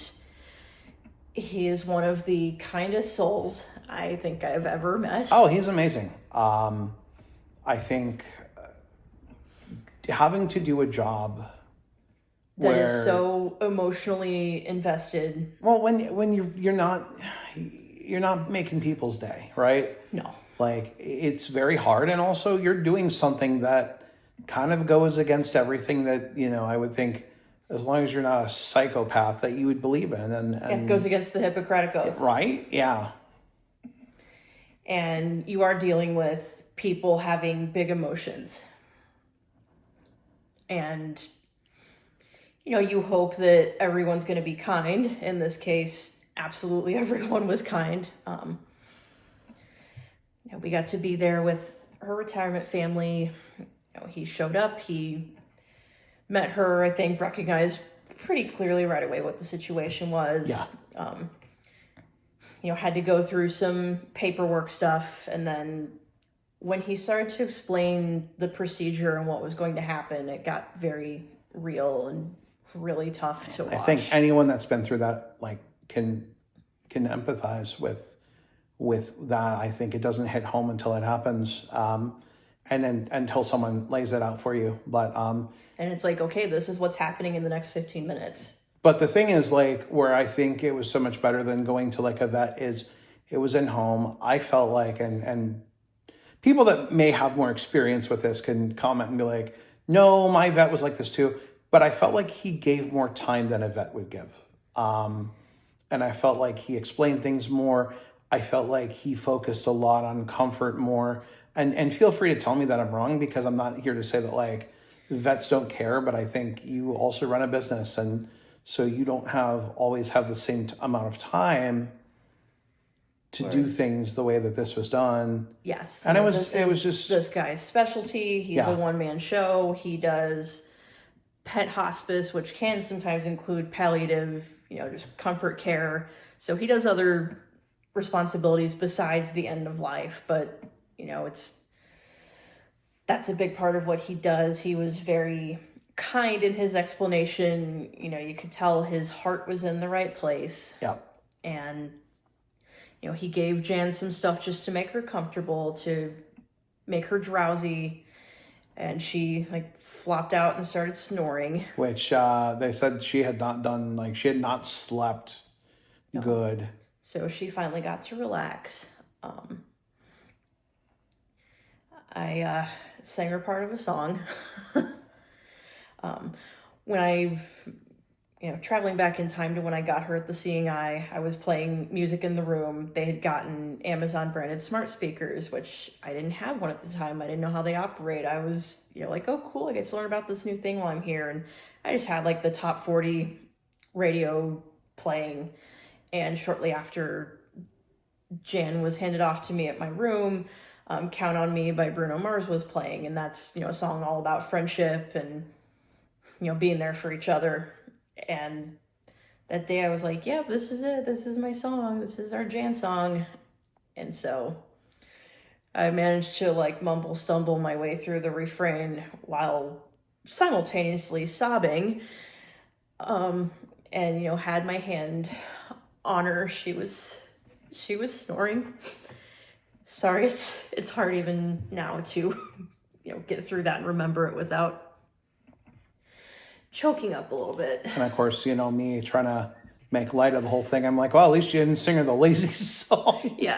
B: he is one of the kindest souls I think I've ever met.
A: Oh, he's amazing. I think having to do a job
B: that is so emotionally invested.
A: Well, when you're not making people's day, right?
B: No.
A: Like, it's very hard, and also you're doing something that kind of goes against everything that, I would think, as long as you're not a psychopath, that you would believe in. And
B: it goes against the Hippocratic Oath.
A: Right? Yeah.
B: And you are dealing with people having big emotions. And, you hope that everyone's going to be kind. In this case, absolutely everyone was kind. We got to be there with her retirement family. He showed up. He met her, I think, recognized pretty clearly right away what the situation was.
A: Yeah.
B: Had to go through some paperwork stuff. And then when he started to explain the procedure and what was going to happen, it got very real and really tough to watch.
A: I think anyone that's been through that, like, can empathize with that. I think it doesn't hit home until it happens. And then until someone lays it out for you. But
B: and it's like, okay, this is what's happening in the next 15 minutes.
A: But the thing is, like, where I think it was so much better than going to, like, a vet is it was in home. I felt like, and people that may have more experience with this can comment and be like, no, my vet was like this too. But I felt like he gave more time than a vet would give. And I felt like he explained things more. I felt like he focused a lot on comfort more. And feel free to tell me that I'm wrong, because I'm not here to say that, like, vets don't care, but I think you also run a business, and so you don't always have the same amount of time to do things the way that this was done.
B: Yes.
A: And it was just
B: this guy's specialty. He's a one-man show. He does pet hospice, which can sometimes include palliative, just comfort care. So he does other responsibilities besides the end of life, but that's a big part of what he does. He was very kind in his explanation. You could tell his heart was in the right place.
A: Yeah.
B: And, he gave Jan some stuff just to make her comfortable, to make her drowsy. And she, flopped out and started snoring.
A: Which they said she had not done, she had not slept good.
B: So she finally got to relax. I sang her part of a song. When traveling back in time to when I got her at the Seeing Eye, I was playing music in the room. They had gotten Amazon branded smart speakers, which I didn't have one at the time. I didn't know how they operate. I was, oh, cool, I get to learn about this new thing while I'm here. And I just had the top 40 radio playing. And shortly after, Jan was handed off to me at my room. Count on Me by Bruno Mars was playing, and that's, a song all about friendship and, being there for each other. And that day I was like, yeah, this is it. This is my song. This is our Jan song. And so I managed to mumble stumble my way through the refrain while simultaneously sobbing. And, had my hand on her. She was snoring. Sorry, it's hard even now to, get through that and remember it without choking up a little bit.
A: And of course, me trying to make light of the whole thing. I'm like, well, at least you didn't sing her the lazy song.
B: Yeah.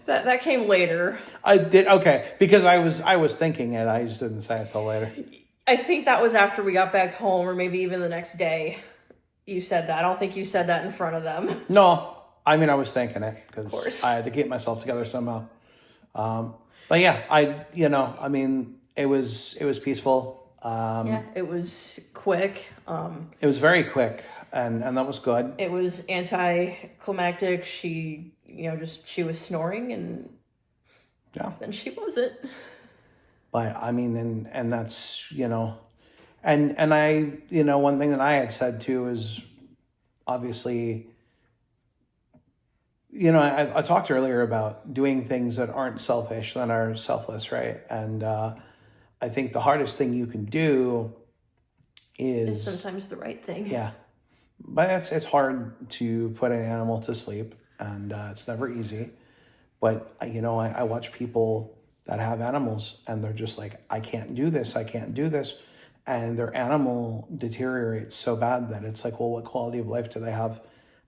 B: That came later.
A: I did, okay, because I was thinking it. I just didn't say it till later.
B: I think that was after we got back home, or maybe even the next day. You said that. I don't think you said that in front of them.
A: No, I was thinking it because I had to get myself together somehow. But yeah, it was peaceful.
B: It was quick.
A: It was very quick, and that was good.
B: It was anticlimactic. She, she was snoring, and then she wasn't.
A: But I mean, and that's, and I, one thing that I had said too is obviously, I talked earlier about doing things that aren't selfish, that are selfless, right? And I think the hardest thing you can do
B: It's
A: is
B: sometimes the right thing.
A: yeah, but it's hard to put an animal to sleep, and it's never easy. But I watch people that have animals, and they're just like, I can't do this, I can't do this, and their animal deteriorates so bad that it's like, well, what quality of life do they have?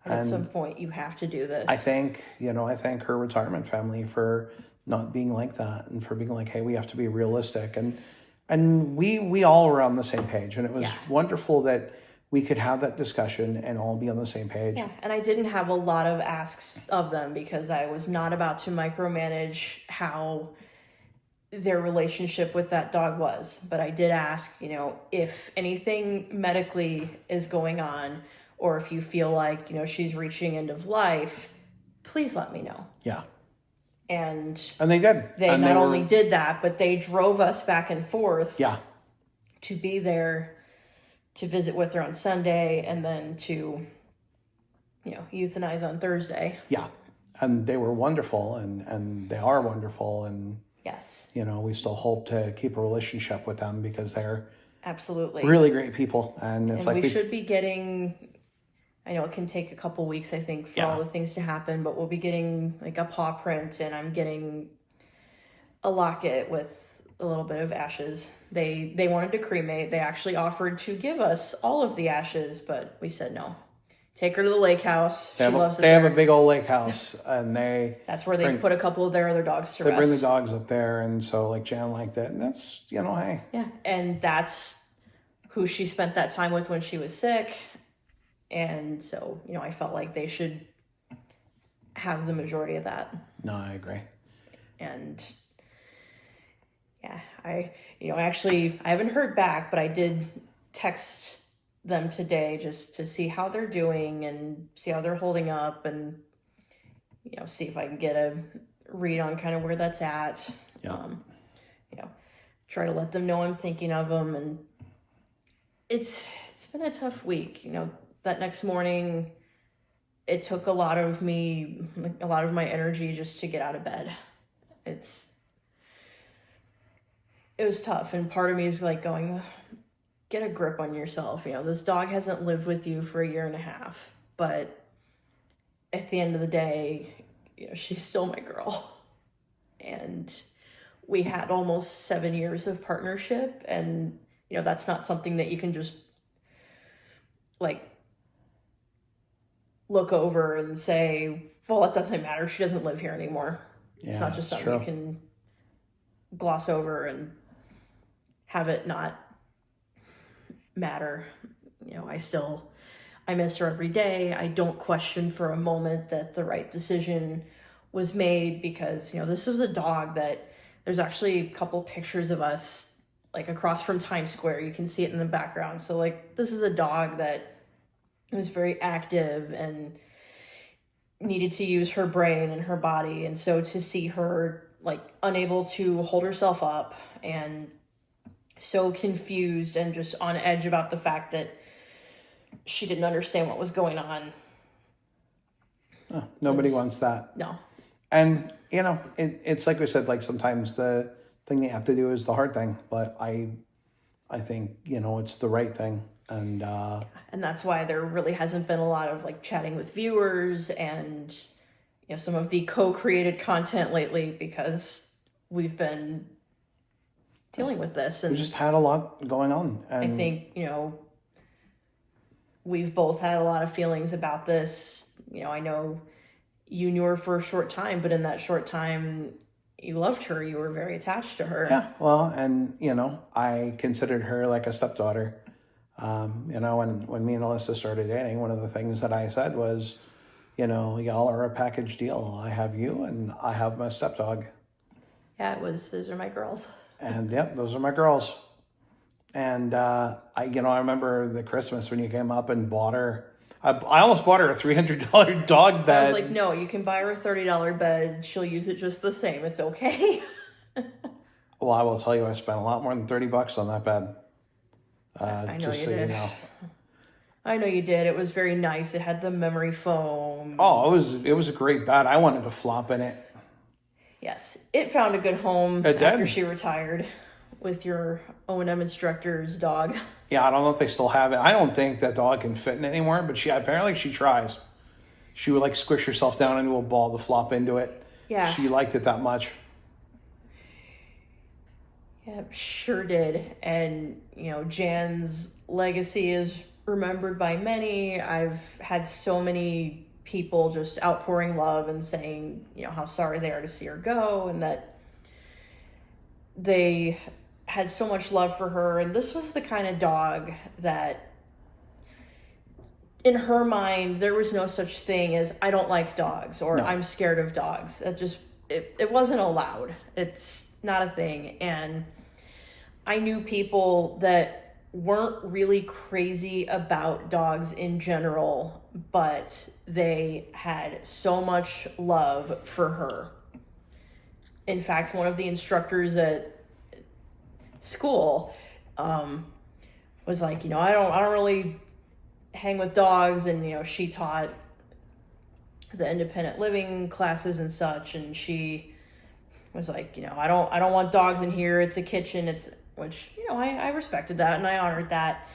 B: And at some point, you have to do this.
A: I thank her retirement family for not being like that, and for being like, hey, we have to be realistic, and we all were on the same page, and it was wonderful that we could have that discussion and all be on the same page.
B: Yeah, and I didn't have a lot of asks of them because I was not about to micromanage how their relationship with that dog was. But I did ask, if anything medically is going on, or if you feel like, she's reaching end of life, please let me know.
A: Yeah.
B: And
A: they did.
B: They not only did that, but they drove us back and forth.
A: Yeah.
B: To be there, to visit with her on Sunday, and then to, euthanize on Thursday.
A: Yeah. And they were wonderful, and they are wonderful, and
B: yes,
A: we still hope to keep a relationship with them because they're
B: absolutely
A: really great people, and it's like
B: we should be getting. I know it can take a couple weeks, I think, for all the things to happen, but we'll be getting like a paw print, and I'm getting a locket with a little bit of ashes. They wanted to cremate. They actually offered to give us all of the ashes, but we said no. Take her to the lake house. She loves it.
A: They have a big old lake house, and
B: that's where they've put a couple of their other dogs to rest.
A: They bring the dogs up there, and so like Jan liked it, and that's hey.
B: Yeah, and that's who she spent that time with when she was sick, and so I felt like they should have the majority of that.
A: No, I agree.
B: And yeah, I haven't heard back, but I did text them today just to see how they're doing and see how they're holding up, and see if I can get a read on kind of where that's at.
A: Yeah.
B: Try to let them know I'm thinking of them, and it's been a tough week. That next morning, it took a lot of my energy just to get out of bed. It was tough, and part of me is like going, get a grip on yourself. This dog hasn't lived with you for 1.5 years, but at the end of the day, she's still my girl. And we had almost 7 years of partnership, and that's not something that you can just like look over and say, well, it doesn't matter, she doesn't live here anymore.
A: Yeah,
B: it's not just something you can gloss over and have it not matter. I miss her every day. I don't question for a moment that the right decision was made, because this was a dog that there's actually a couple pictures of us like across from Times Square. You can see it in the background. So like, this is a dog that was very active and needed to use her brain and her body. And so to see her like unable to hold herself up and so confused and just on edge about the fact that she didn't understand what was going on.
A: Oh, nobody wants that.
B: No.
A: And, it's like we said, like sometimes the thing you have to do is the hard thing, but I think, it's the right thing. And
B: that's why there really hasn't been a lot of like chatting with viewers and, some of the co-created content lately, because we've been dealing with this. And
A: we just had a lot going on. And
B: I think, we've both had a lot of feelings about this. I know you knew her for a short time, but in that short time, you loved her. You were very attached to her.
A: Yeah, well, and, I considered her like a stepdaughter. When me and Alyssa started dating, one of the things that I said was, y'all are a package deal. I have you and I have my stepdog.
B: Yeah, those are my girls.
A: And yep, those are my girls. And I remember the Christmas when you came up and bought her. I almost bought her a $300 dog bed.
B: I was like, no, you can buy her a $30 bed. She'll use it just the same. It's okay.
A: Well, I will tell you, I spent a lot more than $30 on that bed.
B: I know
A: just
B: you
A: so
B: did.
A: you know.
B: I know you did. It was very nice. It had the memory foam.
A: Oh, it was a great bed. I wanted to flop in it.
B: Yes, it found a good home
A: It
B: after
A: did.
B: she retired with your O&M instructor's dog.
A: Yeah, I don't know if they still have it. I don't think that dog can fit in it anymore, but apparently she tries. She would like squish herself down into a ball to flop into it.
B: Yeah.
A: She liked it that much.
B: Yeah, sure did. And, Jan's legacy is remembered by many. I've had so many people just outpouring love and saying, how sorry they are to see her go, and that they had so much love for her. And this was the kind of dog that, in her mind, there was no such thing as I don't like dogs or
A: No.
B: I'm scared of dogs. It wasn't allowed. It's not a thing. And I knew people that weren't really crazy about dogs in general, but they had so much love for her. In fact, one of the instructors at school was like, I don't really hang with dogs, and she taught the independent living classes and such, and she was like, I don't want dogs in here. It's a kitchen. Which, I respected that and I honored that.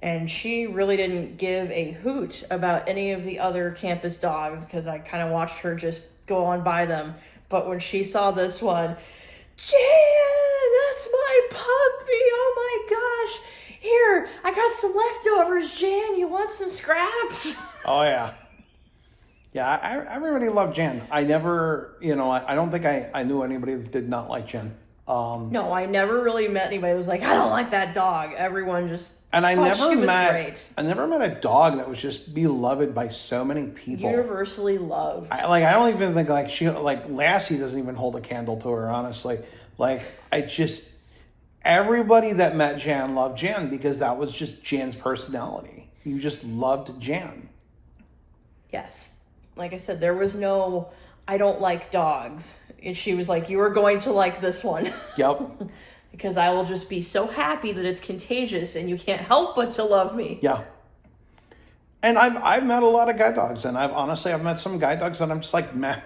B: And she really didn't give a hoot about any of the other campus dogs because I kind of watched her just go on by them. But when she saw this one, Jan, that's my puppy. Oh my gosh. Here, I got some leftovers, Jan. You want some scraps?
A: Oh, yeah. Yeah, everybody loved Jan. I never, I don't think I knew anybody that did not like Jan.
B: No, I never really met anybody who was like, I don't like that dog. Everyone just
A: and I
B: thought she was great.
A: I never met a dog that was just beloved by so many people.
B: Universally loved.
A: I don't even think Lassie doesn't even hold a candle to her, honestly. Everybody that met Jan loved Jan because that was just Jan's personality. You just loved Jan.
B: Yes. Like I said, there was no, I don't like dogs. And she was like, you are going to like this one.
A: Yep.
B: Because I will just be so happy that it's contagious and you can't help but to love me.
A: Yeah. And I've met a lot of guide dogs, and I've met some guide dogs that I'm just like, meh,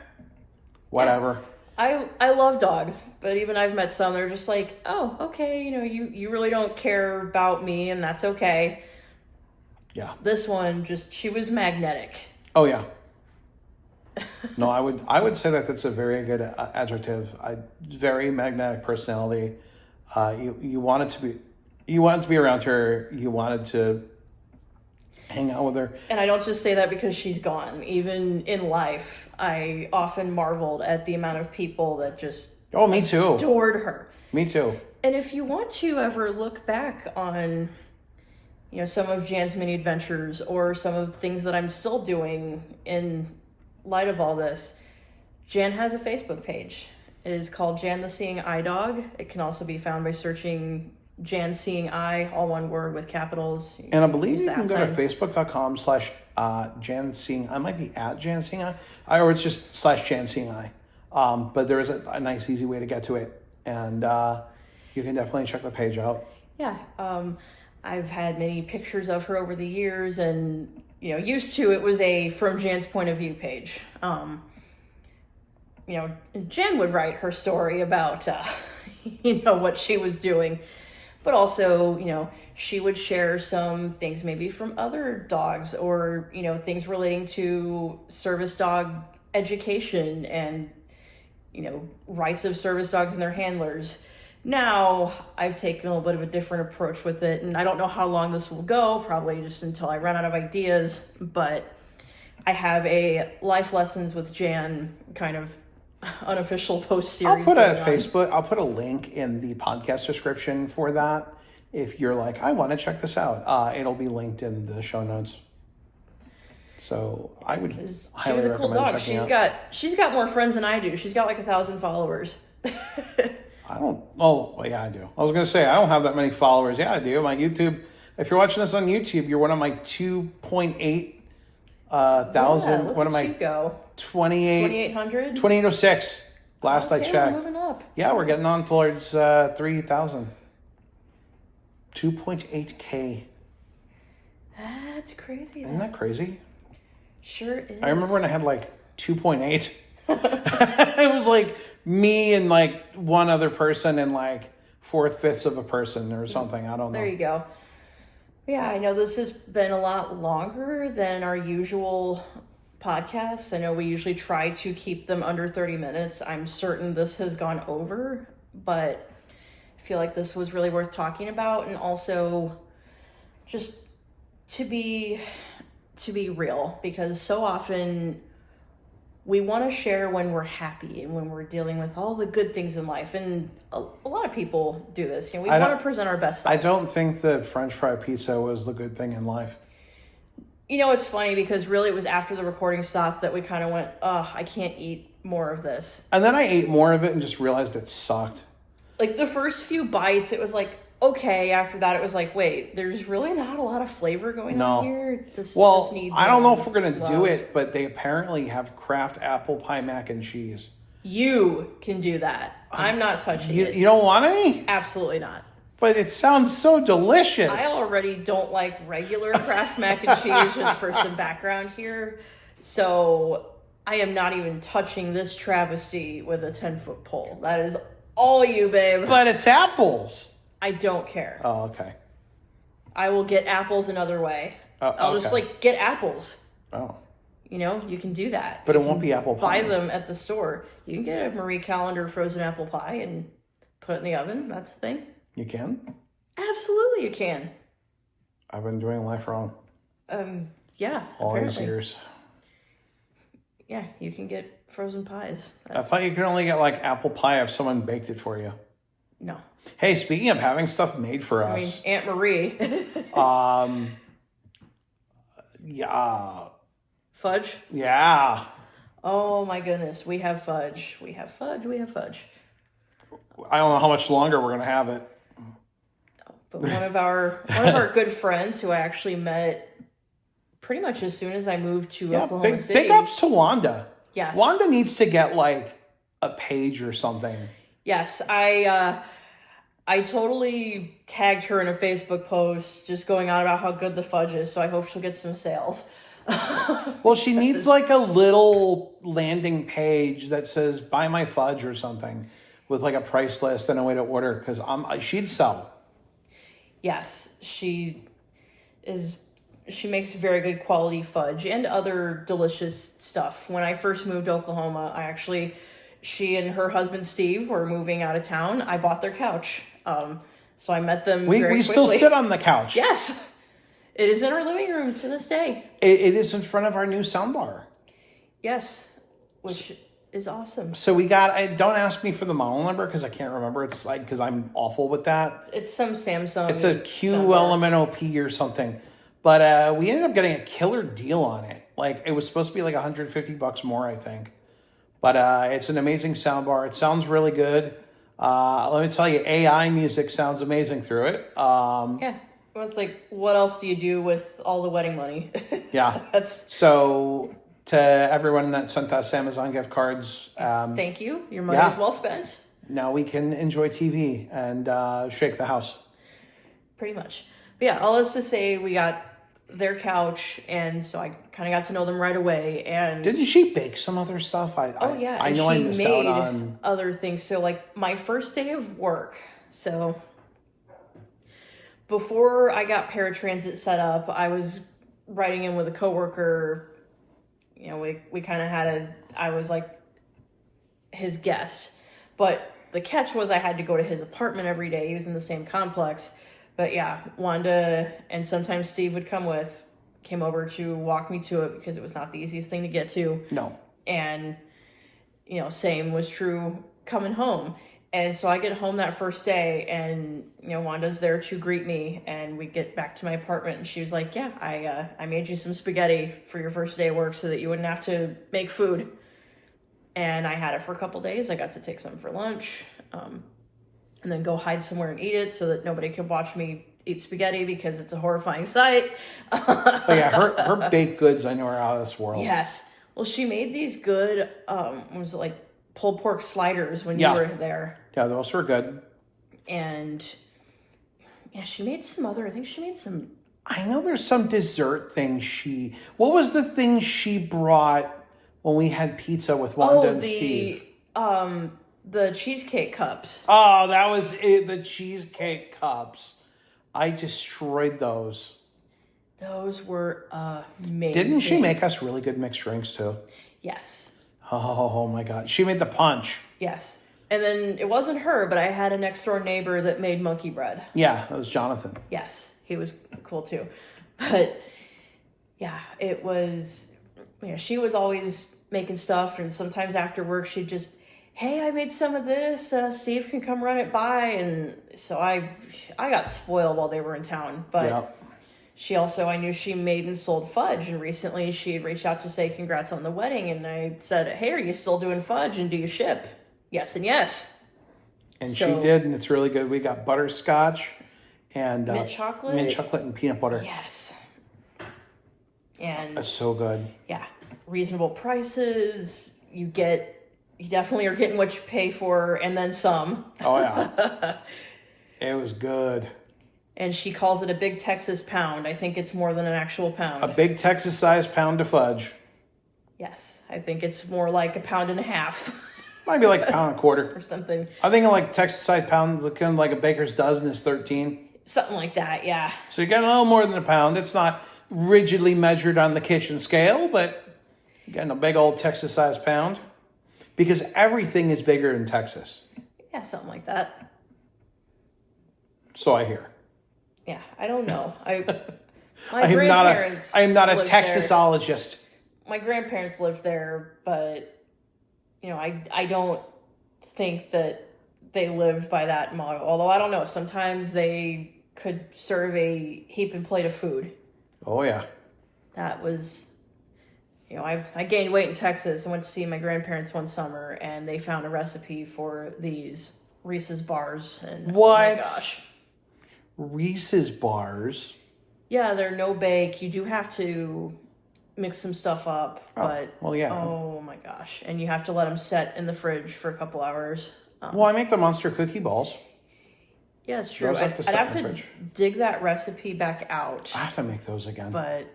A: whatever.
B: Yeah. I love dogs, but even I've met some, they're just like, oh, okay, you really don't care about me, and that's okay.
A: Yeah.
B: This one, she was magnetic.
A: Oh, yeah. No, I would say that that's a very good adjective. Very magnetic personality. You wanted to be around her. You wanted to hang out with her.
B: And I don't just say that because she's gone. Even in life, I often marveled at the amount of people that just
A: me too.
B: Adored her.
A: Me too.
B: And if you want to ever look back on, some of Jan's mini adventures or some of the things that I'm still doing in light of all this, Jan has a Facebook page. It is called Jan the Seeing Eye Dog. It can also be found by searching Jan Seeing Eye, all one word with capitals.
A: And I believe you can go to facebook.com/Jan Seeing. I might be at Jan Seeing Eye, or it's just /Jan Seeing Eye. But there is a nice, easy way to get to it, and you can definitely check the page out.
B: Yeah, I've had many pictures of her over the years, and used to it was a from Jan's point of view page. Jan would write her story about what she was doing, but also she would share some things maybe from other dogs or things relating to service dog education and rights of service dogs and their handlers. Now I've taken a little bit of a different approach with it, and I don't know how long this will go, probably just until I run out of ideas, but I have a Life Lessons with Jan kind of unofficial post series.
A: I'll put a link in the podcast description for that. If you're like, I want to check this out, it'll be linked in the show notes. So I would highly recommend checking out.
B: She's got more friends than I do. She's got like 1,000 followers.
A: I don't. Oh, well, yeah, I do. I was going to say, I don't have that many followers. Yeah, I do. My YouTube, if you're watching this on YouTube, you're one of my 2.8 thousand.
B: What
A: am I?
B: You go?
A: 28.
B: 2,800?
A: 2806. Last I
B: Okay,
A: checked.
B: we're moving up.
A: Yeah, we're getting on towards 3,000. 2.8K.
B: That's crazy.
A: Isn't that crazy?
B: Sure is.
A: I remember when I had like 2.8. It was like me and like one other person and like 4/5 of a person or something. I don't know.
B: There you go. Yeah, I know this has been a lot longer than our usual podcasts. I know we usually try to keep them under 30 minutes. I'm certain this has gone over, but I feel like this was really worth talking about, and also just to be real, because so often we want to share when we're happy and when we're dealing with all the good things in life, and a lot of people do this. You know, we want to present our best selves.
A: I don't think the French fry pizza was the good thing in life.
B: You know, it's funny because really it was after the recording stopped that we kind of went, oh, I can't eat more of this.
A: And then I ate more of it and just realized it sucked.
B: Like the first few bites, it was like, okay. After that, it was like, wait, there's really not a lot of flavor going on here. This needs
A: I don't know if we're going to do it, but they apparently have Kraft apple pie mac and cheese.
B: You can do that. I'm not touching it.
A: You don't want any?
B: Absolutely not.
A: But it sounds so delicious.
B: I already don't like regular Kraft mac and cheese, just for some background here. So I am not even touching this travesty with a 10-foot pole. That is all you, babe.
A: But it's apples.
B: I don't care.
A: Oh, okay.
B: I will get apples another way. I'll just like get apples.
A: Oh.
B: You know, you can do that.
A: But it won't be apple pie.
B: Buy them at the store. You can get a Marie Callender frozen apple pie and put it in the oven. That's the thing.
A: You can?
B: Absolutely you can.
A: I've been doing life wrong.
B: Yeah.
A: All
B: apparently.
A: these years.
B: Yeah, you can get frozen pies.
A: I thought you could only get like apple pie if someone baked it for you.
B: No.
A: Hey, speaking of having stuff made for us.
B: I mean, Aunt Marie.
A: Yeah.
B: Fudge?
A: Yeah.
B: Oh my goodness. We have fudge. We have fudge. We have fudge.
A: I don't know how much longer we're going to have it.
B: But one of our good friends who I actually met pretty much as soon as I moved to Oklahoma City.
A: Big ups to Wanda.
B: Yes.
A: Wanda needs to get like a page or something.
B: Yes, I totally tagged her in a Facebook post just going on about how good the fudge is, so I hope she'll get some sales.
A: Well, she needs like a little landing page that says buy my fudge or something with like a price list and a way to order, because she'd sell.
B: Yes, she makes very good quality fudge and other delicious stuff. When I first moved to Oklahoma, she and her husband Steve were moving out of town. I bought their couch. So I met them very quickly.
A: We still sit on the couch.
B: Yes. It is in our living room to this day.
A: It is in front of our new soundbar.
B: Yes, which is awesome.
A: So we got, don't ask me for the model number because I can't remember. It's like, because I'm awful with that.
B: It's some Samsung.
A: It's a QLMNOP or something. But we ended up getting a killer deal on it. Like, it was supposed to be like $150 more, I think. But it's an amazing soundbar. It sounds really good. Let me tell you, AI music sounds amazing through it.
B: Yeah. Well, it's like, what else do you do with all the wedding money?
A: Yeah.
B: That's
A: so to everyone that sent us Amazon gift cards.
B: Thank you. Your money is well spent.
A: Now we can enjoy TV and shake the house.
B: Pretty much. But yeah, all this to say, we got their couch, and so I kind of got to know them right away. And
A: didn't she bake some other stuff? I know I missed out on
B: other things. So like my first day of work. So before I got paratransit set up, I was riding in with a coworker. You know, we kind of I was like his guest, but the catch was I had to go to his apartment every day. He was in the same complex. But yeah, Wanda and sometimes Steve would came over to walk me to it because it was not the easiest thing to get to.
A: No.
B: And, you know, same was true coming home. And so I get home that first day and, you know, Wanda's there to greet me, and we get back to my apartment and she was like, yeah, I made you some spaghetti for your first day of work so that you wouldn't have to make food. And I had it for a couple days. I got to take some for lunch. And then go hide somewhere and eat it so that nobody could watch me eat spaghetti because it's a horrifying sight.
A: But yeah, her baked goods I know are out of this world.
B: Yes. Well, she made these good, was it like pulled pork sliders when you were there.
A: Yeah, those were good.
B: And yeah, she made some other, I think she made some.
A: I know there's some dessert thing what was the thing she brought when we had pizza with Wanda and Steve?
B: The cheesecake cups.
A: Oh, that was it, the cheesecake cups. I destroyed those.
B: Those were amazing.
A: Didn't she make us really good mixed drinks too?
B: Yes.
A: Oh my God. She made the punch.
B: Yes. And then it wasn't her, but I had a next door neighbor that made monkey bread.
A: Yeah, that was Jonathan.
B: Yes. He was cool too. But yeah, it was, she was always making stuff. And sometimes after work, she'd just, hey, I made some of this. Steve can come run it by. And so I got spoiled while they were in town. But she also, I knew she made and sold fudge. And recently she had reached out to say congrats on the wedding. And I said, hey, are you still doing fudge? And do you ship? Yes and yes.
A: And she did. And it's really good. We got butterscotch and
B: mint chocolate.
A: Mint chocolate and peanut butter.
B: Yes. And
A: that's so good.
B: Yeah. Reasonable prices. You definitely are getting what you pay for and then some.
A: Oh, yeah. It was good.
B: And she calls it a big Texas pound. I think it's more than an actual pound.
A: A big Texas-sized pound of fudge.
B: Yes. I think it's more like a pound and a half.
A: Might be like a pound and a quarter.
B: Or something.
A: I think like Texas-sized pounds, kind of like a baker's dozen is 13.
B: Something like that, yeah.
A: So you're getting a little more than a pound. It's not rigidly measured on the kitchen scale, but you're getting a big old Texas-sized pound. Because everything is bigger in Texas.
B: Yeah, something like that.
A: So I hear.
B: Yeah, I don't know. I
A: am not a Texasologist.
B: My grandparents lived there, but I don't think that they lived by that model. Although I don't know, sometimes they could serve a heap and plate of food.
A: Oh yeah.
B: That was, I gained weight in Texas. I went to see my grandparents one summer, and they found a recipe for these Reese's bars. And
A: what?
B: Oh my gosh.
A: Reese's bars?
B: Yeah, they're no bake. You do have to mix some stuff up, but
A: well, yeah.
B: Oh my gosh. And you have to let them set in the fridge for a couple hours.
A: Well, I make the Monster cookie balls.
B: Yeah, it's true. I'd have to dig that recipe back out.
A: I have to make those again.
B: But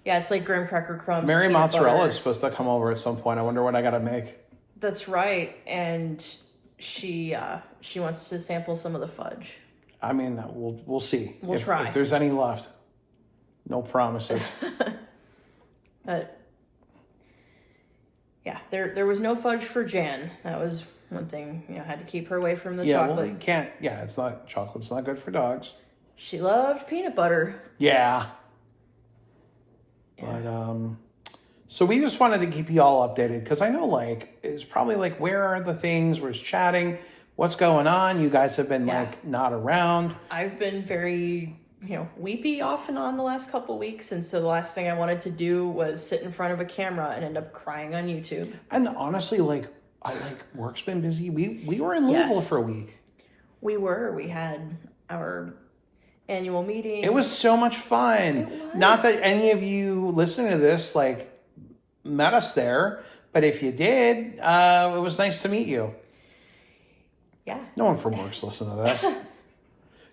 B: yeah, it's like graham cracker crumbs.
A: Mary Mozzarella is supposed to come over at some point. I wonder what I got to make.
B: That's right. And she wants to sample some of the fudge.
A: I mean, we'll see.
B: We'll try.
A: If there's any left. No promises.
B: But yeah, there was no fudge for Jan. That was one thing, had to keep her away from the chocolate.
A: Well, you can't. Yeah, it's not chocolate. It's not good for dogs.
B: She loved peanut butter.
A: Yeah. But so we just wanted to keep you all updated because I know it's probably where are the things? We're chatting. What's going on? You guys have been not around.
B: I've been very weepy off and on the last couple weeks, and so the last thing I wanted to do was sit in front of a camera and end up crying on YouTube.
A: And honestly, work's been busy. We were in Louisville for a week.
B: We had our annual meeting.
A: It was so much fun. Not that any of you listening to this met us there, but if you did, it was nice to meet you.
B: Yeah.
A: No one from work's listening to this.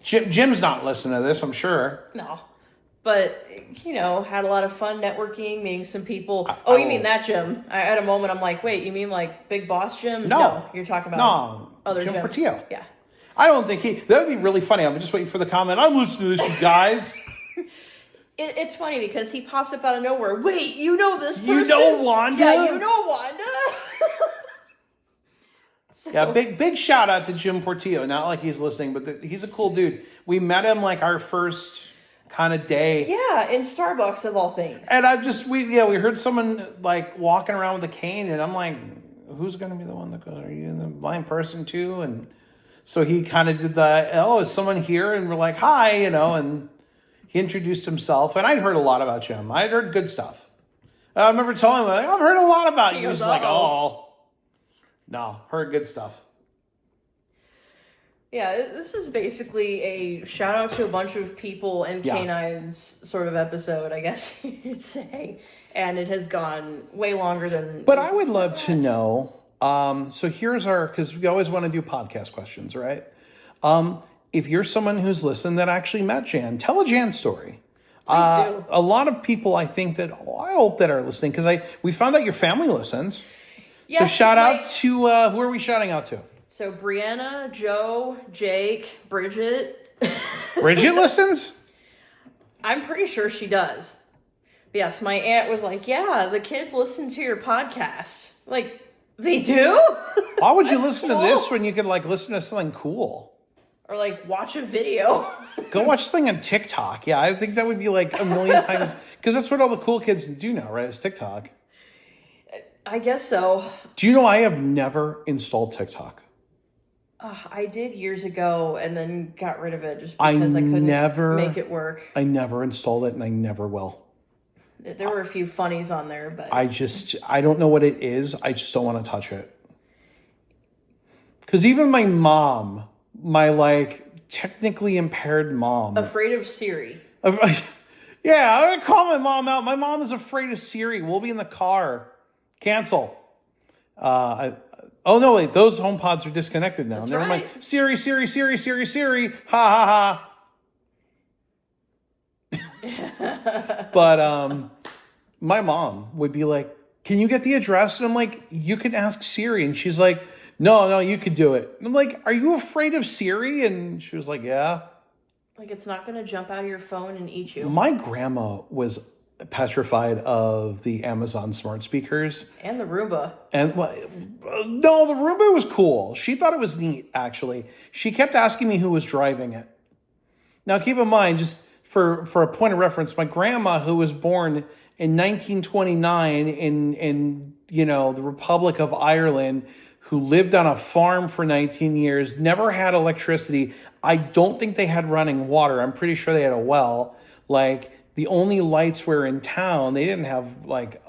A: Jim's not listening to this, I'm sure.
B: No. But, had a lot of fun networking, meeting some people. You mean that Jim? I had a moment, I'm like, wait, you mean Big Boss Jim? No, you're talking about other
A: Jim
B: Jim.
A: Portillo.
B: Yeah.
A: I don't think that would be really funny. I'm just waiting for the comment. I'm listening to this, you guys.
B: It's funny because he pops up out of nowhere. Wait, you know this person?
A: You know Wanda?
B: Yeah, you know Wanda.
A: Yeah, big shout out to Jim Portillo. Not like he's listening, but he's a cool dude. We met him our first kind of day.
B: Yeah, in Starbucks of all things.
A: And we heard someone walking around with a cane, and I'm like, who's going to be the one that goes? Are you the blind person too? And so he kind of did the, is someone here? And we're like, hi, and he introduced himself. And I'd heard a lot about Jim. I'd heard good stuff. I remember telling him, I've heard a lot about you. He was like, no, heard good stuff.
B: Yeah, this is basically a shout out to a bunch of people and canines sort of episode, I guess you could say. And it has gone way longer than...
A: But I would love to know So here's because we always want to do podcast questions, right? If you're someone who's listened that actually met Jan, tell a Jan story.
B: Please do.
A: A lot of people, I think I hope that are listening, because we found out your family listens.
B: Yes,
A: so shout out to, who are we shouting out to?
B: So Brianna, Joe, Jake, Bridget.
A: Bridget listens?
B: I'm pretty sure she does. But yes, my aunt was like, yeah, the kids listen to your podcast. Like, they do?
A: Why would you listen
B: cool.
A: to this when you could listen to something cool?
B: Or watch a video.
A: Go watch something on TikTok. Yeah, I think that would be a million times, because that's what all the cool kids do now, right? Is TikTok.
B: I guess so.
A: Do you know I have never installed TikTok?
B: I did years ago and then got rid of it just because I couldn't make it work.
A: I never installed it, and I never will.
B: There were a few funnies on there, but
A: I don't know what it is. I just don't want to touch it. Because even my mom, my technically impaired mom,
B: afraid of Siri.
A: Yeah, I'm gonna call my mom out. My mom is afraid of Siri. We'll be in the car. Cancel. Oh no, wait, those HomePods are disconnected now.
B: That's
A: Never
B: right.
A: mind. Siri, Siri, Siri, Siri, Siri. Ha ha ha. But my mom would be like, "Can you get the address?" And I'm like, "You can ask Siri." And she's like, No, you could do it. And I'm like, "Are you afraid of Siri?" And she was like, "Yeah."
B: It's not going to jump out of your phone and eat you.
A: My grandma was petrified of the Amazon smart speakers.
B: And the Roomba.
A: And no, the Roomba was cool. She thought it was neat, actually. She kept asking me who was driving it. Now, keep in mind, just for a point of reference, my grandma, who was born in 1929 in the Republic of Ireland, who lived on a farm for 19 years, never had electricity. I don't think they had running water. I'm pretty sure they had a well. The only lights were in town. They didn't have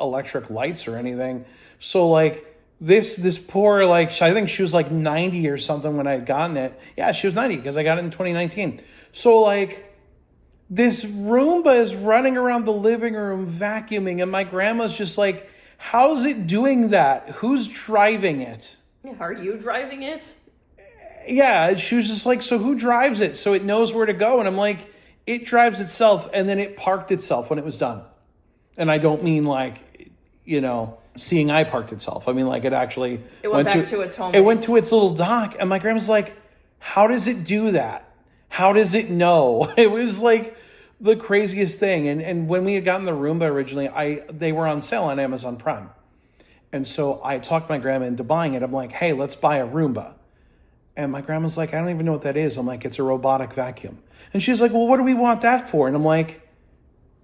A: electric lights or anything. So this poor, I think she was 90 or something when I had gotten it. Yeah, she was 90 because I got it in 2019. So this Roomba is running around the living room vacuuming, and my grandma's just like, "How's it doing that? Who's driving it?"
B: Yeah, are you driving it?
A: Yeah, she was just like, "So who drives it so it knows where to go?" And I'm like, "It drives itself," and then it parked itself when it was done. And I don't mean seeing I parked itself. I mean it actually
B: went back to its home.
A: It went to its little dock, and my grandma's like, "How does it do that? How does it know?" It was the craziest thing. And when we had gotten the Roomba originally, they were on sale on Amazon Prime. And so I talked my grandma into buying it. I'm like, "Hey, let's buy a Roomba." And my grandma's like, "I don't even know what that is." I'm like, "It's a robotic vacuum." And she's like, "Well, what do we want that for?" And I'm like,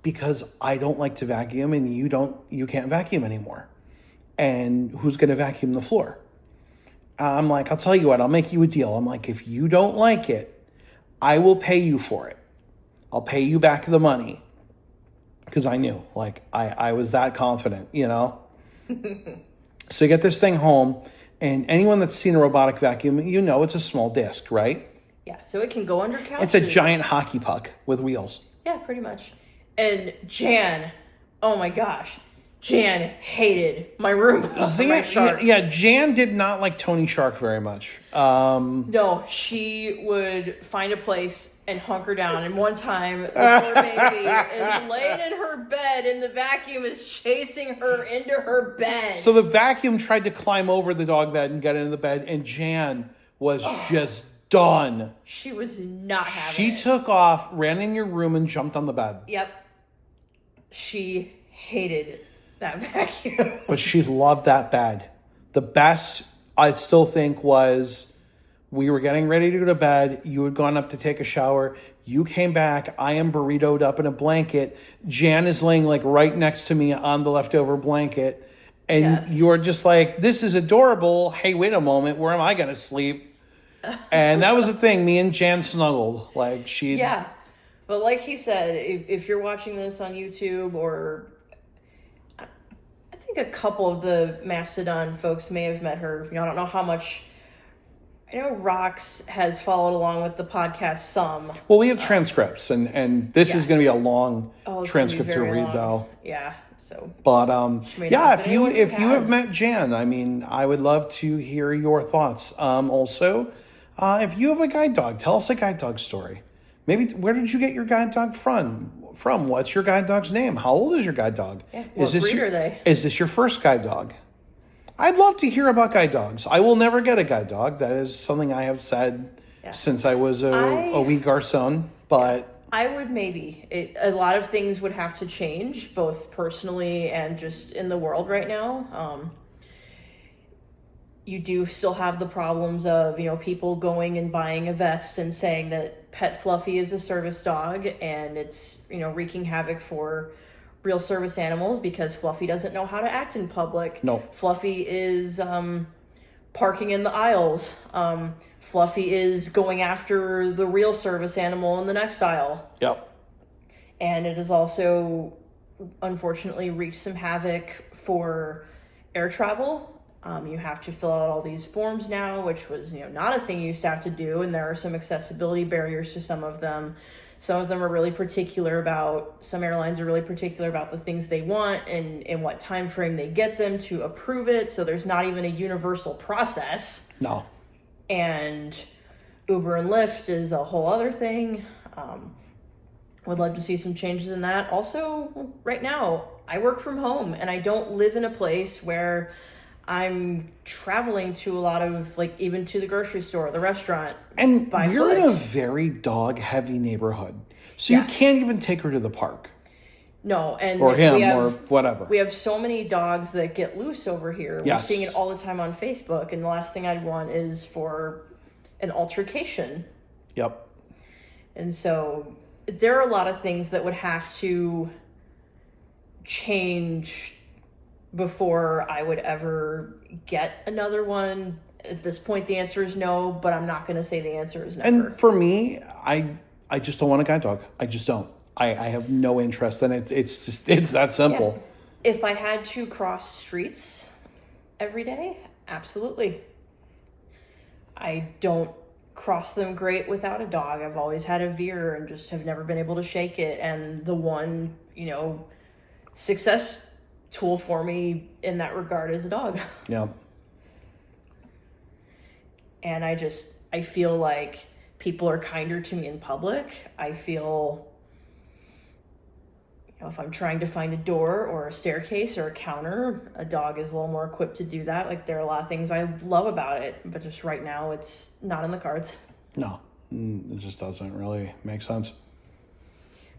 A: "Because I don't like to vacuum, and you can't vacuum anymore. And who's going to vacuum the floor?" I'm like, "I'll tell you what, I'll make you a deal." I'm like, "If you don't like it, I will pay you for it. I'll pay you back the money." Because I knew, I was that confident, So you get this thing home, and anyone that's seen a robotic vacuum, it's a small disc, right?
B: Yeah, so it can go under couches.
A: It's a giant hockey puck with wheels.
B: Yeah, pretty much. And Jan, oh my gosh, Jan hated my Roomba. My shark.
A: Yeah, Jan did not like Tony Shark very much.
B: No, she would find a place and hunker down. And one time, the poor baby is laying in her bed, and the vacuum is chasing her into her bed.
A: So the vacuum tried to climb over the dog bed and get into the bed, and Jan was just done.
B: She was not having it.
A: She took off, ran in your room, and jumped on the bed.
B: Yep. She hated that vacuum.
A: But she loved that bed. The best, I still think, was we were getting ready to go to bed. You had gone up to take a shower. You came back. I am burritoed up in a blanket. Jan is laying right next to me on the leftover blanket. And
B: yes.
A: You're just like, "This is adorable. Hey, wait a moment. Where am I going to sleep?" And that was the thing. Me and Jan snuggled.
B: Yeah. But like he said, if you're watching this on YouTube, or I think a couple of the Mastodon folks may have met her. I don't know how much. I know Rox has followed along with the podcast some.
A: Well, we have transcripts, and this is going to be a long transcript to read,
B: long.
A: though.
B: Yeah. So,
A: But
B: may
A: yeah,
B: not
A: if
B: have
A: you
B: anyone who
A: have
B: has.
A: met Jan, I mean, I would love to hear your thoughts. Also, if you have a guide dog, tell us a guide dog story. Maybe where did you get your guide dog from? What's your guide dog's name? How old is your guide dog?
B: Yeah, what breed are they?
A: Is this your first guide dog? I'd love to hear about guide dogs. I will never get a guide dog. That is something I have said since I was a wee garçon. But
B: I would maybe. A lot of things would have to change, both personally and just in the world right now. You do still have the problems of, people going and buying a vest and saying that Pet Fluffy is a service dog, and it's, wreaking havoc for real service animals because Fluffy doesn't know how to act in public.
A: No.
B: Fluffy is parking in the aisles. Fluffy is going after the real service animal in the next aisle.
A: Yep.
B: And it has also, unfortunately, wreaked some havoc for air travel. You have to fill out all these forms now, which was, not a thing you used to have to do. And there are some accessibility barriers to some of them. Some of them are really particular about, some airlines are really particular about the things they want and in what time frame they get them to approve it. So there's not even a universal process.
A: No.
B: And Uber and Lyft is a whole other thing. Would love to see some changes in that. Also, right now, I work from home and I don't live in a place where I'm traveling to a lot of, even to the grocery store, the restaurant.
A: And
B: by
A: we're
B: foot.
A: in a very dog-heavy neighborhood. So
B: Yes.
A: you can't even take her to the park.
B: No, and
A: Or him, or whatever.
B: We have so many dogs that get loose over here.
A: Yes.
B: We're seeing it all the time on Facebook, and the last thing I'd want is for an altercation.
A: Yep.
B: And so there are a lot of things that would have to change before I would ever get another one. At this point, the answer is no, but I'm not going to say the answer is never.
A: And for me, I just don't want a guide dog. I just don't. I have no interest in it. It's that simple.
B: Yeah. If I had to cross streets every day, absolutely. I don't cross them great without a dog. I've always had a veer and just have never been able to shake it. And the one, success tool for me in that regard is a dog.
A: Yeah.
B: And I feel like people are kinder to me in public. I feel, if I'm trying to find a door or a staircase or a counter, a dog is a little more equipped to do that. There are a lot of things I love about it, but just right now it's not in the cards.
A: No, it just doesn't really make sense.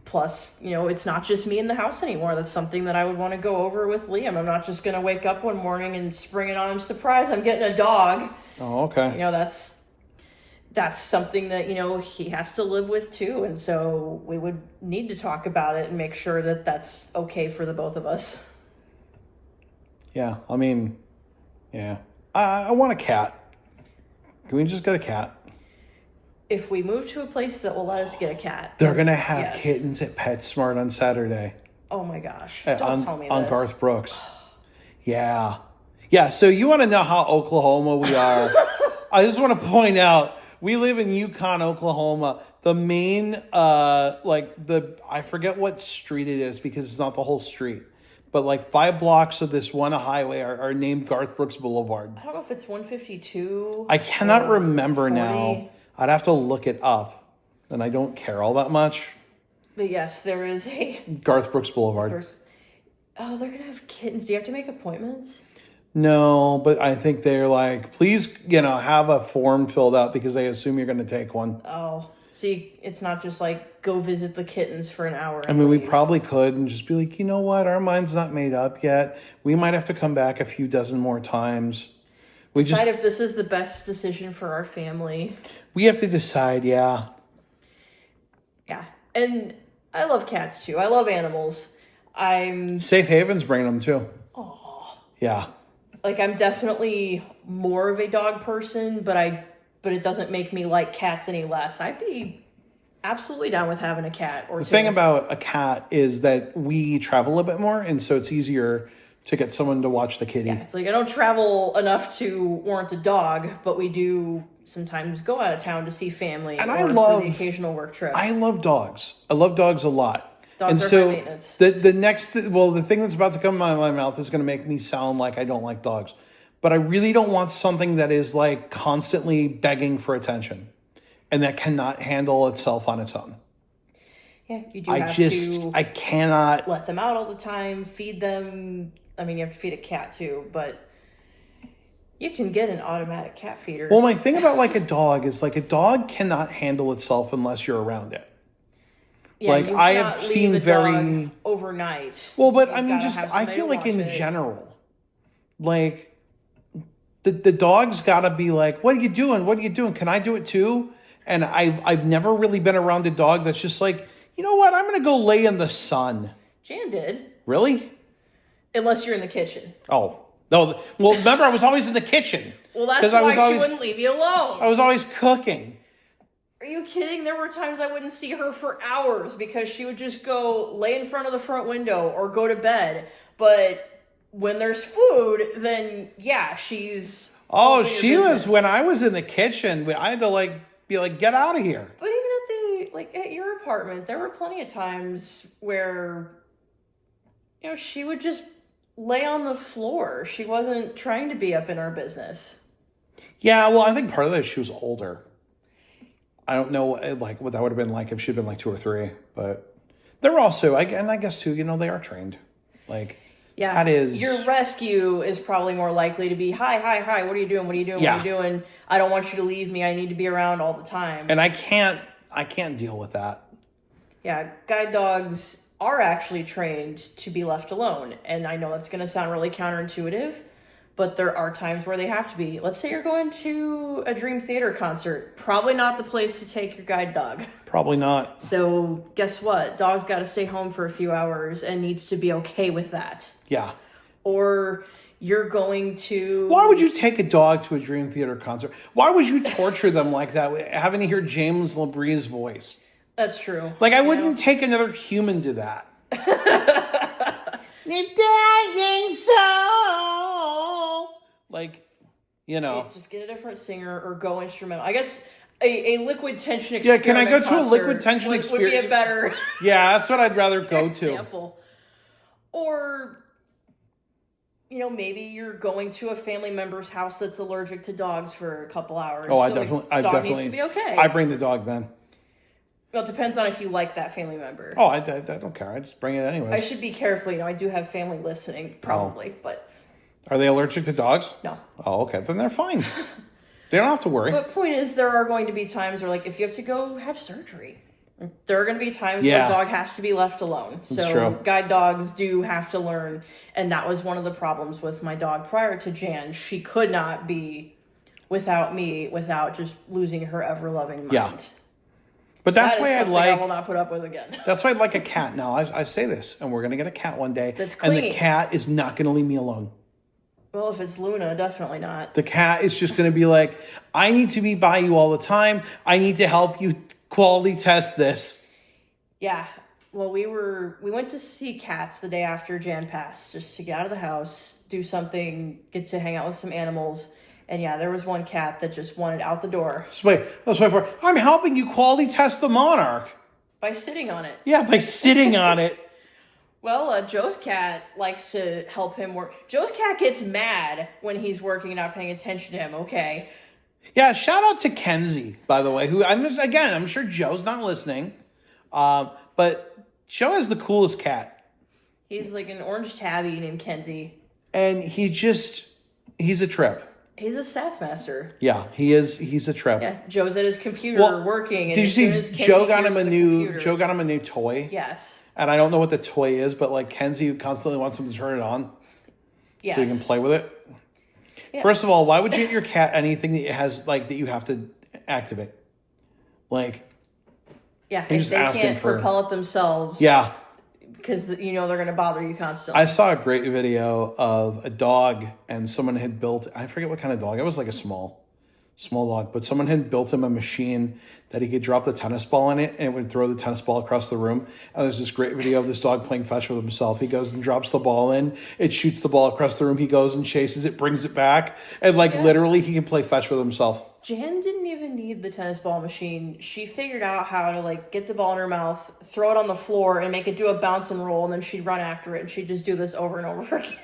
B: Plus, it's not just me in the house anymore. That's something that I would want to go over with Liam. I'm not just going to wake up one morning and spring it on him, surprise, I'm getting a dog.
A: Oh, okay.
B: That's something that, he has to live with too. And so we would need to talk about it and make sure that that's okay for the both of us.
A: Yeah, I mean, yeah. I want a cat. Can we just get a cat?
B: If we move to a place that will let us get a cat.
A: They're going to have
B: yes.
A: kittens at PetSmart on Saturday.
B: Oh my gosh. Don't tell me this.
A: On Garth Brooks. Yeah. Yeah, so you want to know how Oklahoma we are. I just want to point out, we live in Yukon, Oklahoma. The main, I forget what street it is because it's not the whole street. But 5 blocks of this one highway are named Garth Brooks Boulevard.
B: I don't know if it's 152.
A: I cannot remember
B: 40.
A: Now. I'd have to look it up. And I don't care all that much.
B: But yes, there is a...
A: Garth Brooks Boulevard.
B: Oh, they're going to have kittens. Do you have to make appointments?
A: No, but I think they're please, have a form filled out because they assume you're going to take one.
B: Oh, so it's not just go visit the kittens for an hour.
A: I mean, we probably could and just be you know what? Our mind's not made up yet. We might have to come back a few dozen more times.
B: Decide if this is the best decision for our family.
A: We have to decide, yeah.
B: Yeah, and I love cats too. I love animals.
A: Safe Haven's bringing them too.
B: Oh.
A: Yeah.
B: I'm definitely more of a dog person, but it doesn't make me like cats any less. I'd be absolutely down with having a cat or two.
A: The thing about a cat is that we travel a bit more, and so it's easier to get someone to watch the kitty.
B: Yeah, it's I don't travel enough to warrant a dog, but we do sometimes go out of town to see family
A: and
B: for the occasional work trip.
A: I love dogs. I love dogs a lot.
B: Dogs
A: and
B: are
A: so
B: high maintenance.
A: the thing that's about to come out of my mouth is going to make me sound like I don't like dogs. But I really don't want something that is like constantly begging for attention and that cannot handle itself on its own.
B: Yeah, you do have to
A: I cannot
B: let them out all the time, feed them. I mean, you have to feed a cat too, but you can get an automatic cat feeder.
A: Well, my thing about like a dog is like a dog cannot handle itself unless you're around it.
B: Yeah,
A: like
B: you
A: I
B: cannot
A: have
B: leave
A: seen
B: a
A: very
B: dog overnight.
A: well, but
B: You've
A: I mean,
B: gotta
A: just
B: have
A: I
B: somebody
A: feel
B: to
A: like in
B: watch it.
A: general, like the dog's got to be like, "What are you doing? What are you doing? Can I do it too?" And I've never really been around a dog that's just like, you know what? I'm gonna go lay in the sun.
B: Jan did,
A: Really?
B: unless you're in the kitchen.
A: Oh no! Well, remember I was always in the kitchen.
B: Well, that's why she wouldn't leave you alone.
A: I was always cooking.
B: Are you kidding? There were times I wouldn't see her for hours because she would just go lay in front of the front window or go to bed. But when there's food, then yeah, she's...
A: Oh, she was, when I was in the kitchen, I had to be like, get out of here.
B: But even at your apartment, there were plenty of times where, she would just lay on the floor. She wasn't trying to be up in our business.
A: Yeah, well, I think part of that is she was older. I don't know what that would have been like if she'd been like 2 or 3, but they're also, and I guess too, they are trained.
B: Yeah,
A: that is...
B: Your rescue is probably more likely to be, hi, what are you doing, what are you doing,
A: yeah.
B: What are you doing? I don't want you to leave me, I need to be around all the time.
A: And I can't deal with that.
B: Yeah, guide dogs are actually trained to be left alone. And I know that's going to sound really counterintuitive, but there are times where they have to be. Let's say you're going to a Dream Theater concert. Probably not the place to take your guide dog.
A: Probably not.
B: So guess what? Dog's got to stay home for a few hours and needs to be okay with that.
A: Yeah.
B: Or you're going to...
A: Why would you take a dog to a Dream Theater concert? Why would you torture them like that, having to hear James LaBrie's voice?
B: That's true.
A: I wouldn't take another human to that. The dying soul.
B: Just get a different singer or go instrumental. I guess a liquid tension
A: Yeah,
B: experiment.
A: can I go to a
B: concert
A: liquid tension
B: would
A: experience?
B: be a better
A: Yeah, that's what I'd rather go to.
B: example. Or, maybe you're going to a family member's house that's allergic to dogs for a couple hours.
A: Oh, I
B: so
A: definitely
B: needs to be okay.
A: I bring the dog then.
B: Well, it depends on if you like that family member.
A: Oh, I don't care. I just bring it anyway.
B: I should be careful. I do have family listening, probably, but...
A: Are they allergic to dogs?
B: No.
A: Oh, okay. Then they're fine. They don't have to worry.
B: But point is, there are going to be times where, if you have to go have surgery, there are going to be times where a dog has to be left alone.
A: That's true.
B: Guide dogs do have to learn, and that was one of the problems with my dog prior to Jan. She could not be without me, without just losing her ever-loving mind.
A: Yeah. But that's why
B: I will not put up with again.
A: That's why I'd like a cat now. I say this, and we're going to get a cat one day.
B: That's
A: and
B: clingy.
A: the cat is not going to leave me alone.
B: Well, if it's Luna, definitely not.
A: The cat is just going to be like, I need to be by you all the time. I need to help you quality test this.
B: Yeah. Well, we went to see cats the day after Jan passed, just to get out of the house, do something, get to hang out with some animals. And yeah, there was one cat that just wanted out the door.
A: Let's wait for it. I'm helping you quality test the Monarch.
B: By sitting on it.
A: Yeah, by sitting on it.
B: Well, Joe's cat likes to help him work. Joe's cat gets mad when he's working and not paying attention to him, okay?
A: Yeah, shout out to Kenzie, by the way, who, I'm sure Joe's not listening, but Joe has the coolest cat.
B: He's like an orange tabby named Kenzie.
A: And he's a trip.
B: He's a sass master.
A: Yeah, he is. He's a trip.
B: Yeah, Joe's at his computer working. And
A: did you see Joe got him a new toy?
B: Yes.
A: And I don't know what the toy is, but Kenzie constantly wants him to turn it on.
B: Yes.
A: So you can play with it.
B: Yeah.
A: First of all, why would you get your cat anything that it has that you have to activate?
B: Yeah, if they can't propel it themselves.
A: Yeah.
B: Because they're going to bother you constantly.
A: I saw a great video of a dog and someone had built, I forget what kind of dog. It was like a small small dog, but someone had built him a machine that he could drop the tennis ball in it and it would throw the tennis ball across the room. And there's this great video of this dog playing fetch with himself. He goes and drops the ball in. It shoots the ball across the room. He goes and chases it, brings it back. And literally he can play fetch with himself.
B: Jan didn't even need the tennis ball machine. She figured out how to get the ball in her mouth, throw it on the floor, and make it do a bounce and roll, and then she'd run after it, and she'd just do this over and over again.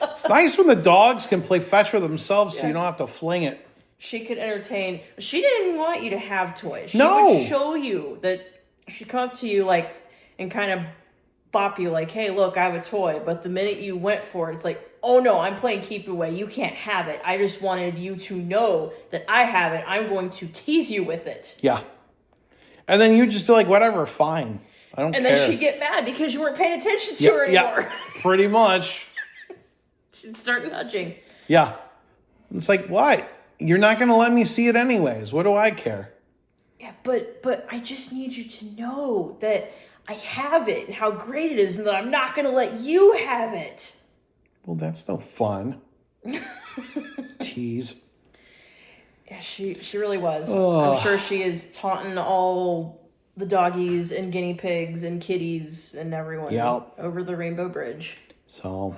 A: It's nice when the dogs can play fetch with themselves so you don't have to fling it.
B: She could entertain. She didn't want you to have toys. She
A: No.
B: would show you that. She'd come up to you and kind of bop you hey, look, I have a toy. But the minute you went for it, it's oh no, I'm playing keep it away. You can't have it. I just wanted you to know that I have it. I'm going to tease you with it.
A: Yeah. And then you'd just be like, whatever, fine. I don't care.
B: And then she'd get mad because you weren't paying attention to her anymore.
A: Yeah, pretty much.
B: She'd start nudging.
A: Yeah. It's what? You're not going to let me see it anyways. What do I care?
B: Yeah, but I just need you to know that I have it and how great it is and that I'm not going to let you have it.
A: Well, that's no fun. Tease.
B: Yeah, she really was.
A: Ugh.
B: I'm sure she is taunting all the doggies and guinea pigs and kitties and everyone over the Rainbow Bridge.
A: So,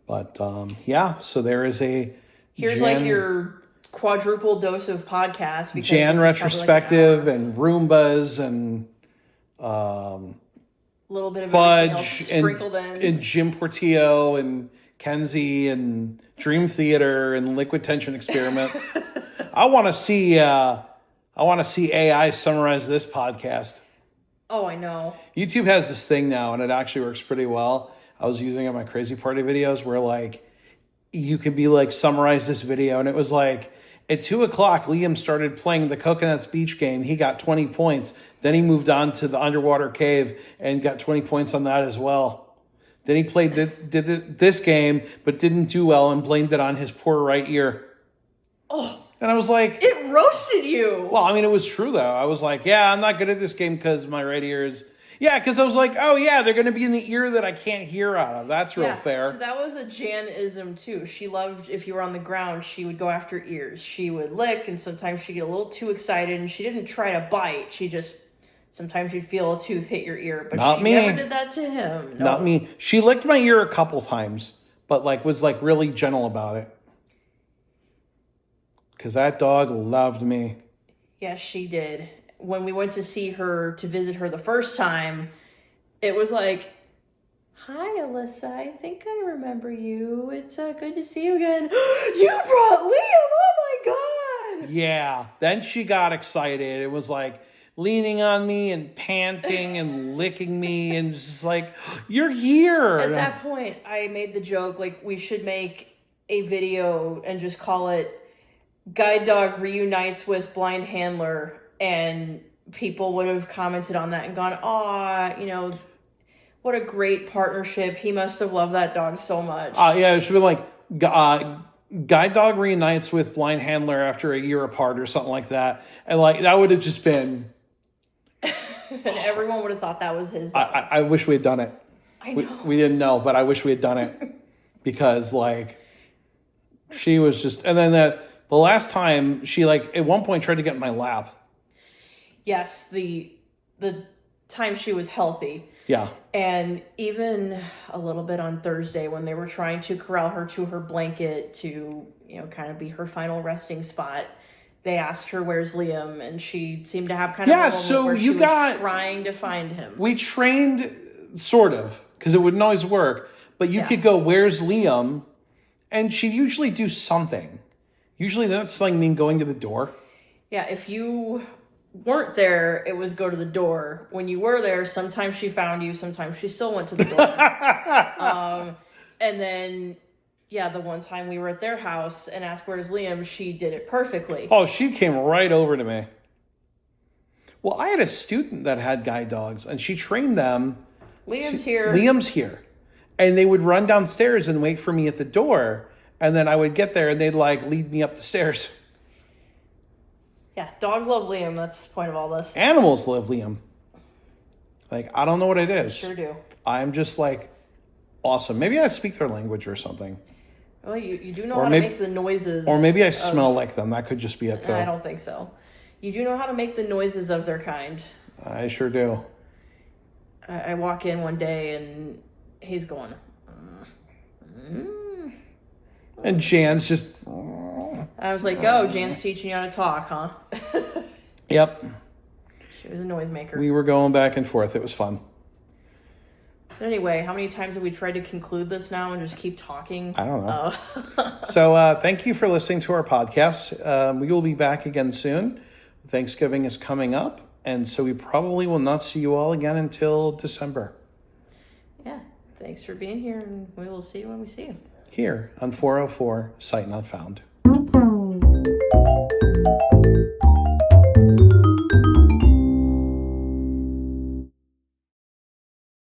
A: but so there is a
B: Here's your quadruple dose of podcast.
A: Jan retrospective and Roombas and
B: little bit of
A: fudge
B: sprinkled in.
A: And Jim Portillo and Kenzie and Dream Theater and Liquid Tension Experiment. I want to see AI summarize this podcast.
B: Oh, I know.
A: YouTube has this thing now, and it actually works pretty well. I was using it on my Crazy Party videos where you could be summarize this video, and it was at 2:00, Liam started playing the Coconuts Beach game. He got 20 points. Then he moved on to the underwater cave and got 20 points on that as well. Then he played this game, but didn't do well and blamed it on his poor right ear.
B: Oh.
A: And I was like...
B: It roasted you.
A: Well, I mean, it was true, though. I was like, yeah, I'm not good at this game because my right ear is... Yeah, because I was like, oh, yeah, they're going to be in the ear that I can't hear out of. That's real fair.
B: So that was a Jan-ism, too. She loved, if you were on the ground, she would go after ears. She would lick, and sometimes she'd get a little too excited, and she didn't try to bite. She just... Sometimes you'd feel a tooth hit your ear, but she never did that to him. No.
A: Not me. She licked my ear a couple times, but was really gentle about it. Because that dog loved me. Yes,
B: she did. When we went to visit her the first time, it was hi, Alyssa, I think I remember you. It's good to see you again. You brought Liam! Oh my God!
A: Yeah. Then she got excited. It was leaning on me and panting and licking me and just you're here.
B: At that point, I made the joke, we should make a video and just call it Guide Dog Reunites with Blind Handler, and people would have commented on that and gone, aw, what a great partnership. He must have loved that dog so much.
A: Yeah, it should have been Guide Dog Reunites with Blind Handler after a year apart or something like that. And that would have just been...
B: And everyone would have thought that was his dog.
A: I wish we had done it.
B: I know.
A: We didn't know, but I wish we had done it. Because, she was just... And then the last time, she, at one point tried to get in my lap.
B: Yes, the time she was healthy.
A: Yeah.
B: And even a little bit on Thursday when they were trying to corral her to her blanket to, kind of be her final resting spot, they asked her, where's Liam? And she seemed to have kind of a moment where she was trying to find him.
A: We trained, sort of, because it wouldn't always work, but you could go, where's Liam? And she'd usually do something. Usually that's mean going to the door.
B: Yeah, if you weren't there, it was go to the door. When you were there, sometimes she found you, sometimes she still went to the door. And then... Yeah, the one time we were at their house and asked, where's Liam? She did it perfectly.
A: Oh, she came right over to me. Well, I had a student that had guide dogs, and she trained them.
B: Liam's here.
A: Liam's here. And they would run downstairs and wait for me at the door. And then I would get there, and they'd, lead me up the stairs.
B: Yeah, dogs love Liam. That's the point of all this.
A: Animals love Liam. I don't know what it is.
B: Sure do.
A: I'm just, awesome. Maybe I speak their language or something.
B: Well, you do know
A: Or
B: how
A: maybe-
B: to make the noises.
A: Or maybe I
B: of-
A: smell like them. That could just be it too.
B: I don't think so. You do know how to make the noises of their kind.
A: I sure do.
B: I walk in one day and he's going.
A: And Jan's just.
B: I was like, "Oh, Jan's teaching you how to talk, huh?"
A: Yep.
B: She was a noisemaker.
A: We were going back and forth. It was fun.
B: But anyway, how many times have we tried to conclude this now and just keep talking?
A: I don't know.
B: Oh.
A: So thank you for listening to our podcast. We will be back again soon. Thanksgiving is coming up, and so we probably will not see you all again until December.
B: Yeah. Thanks for being here, and we will see you when we see you.
A: Here on 404 Sight Not Found.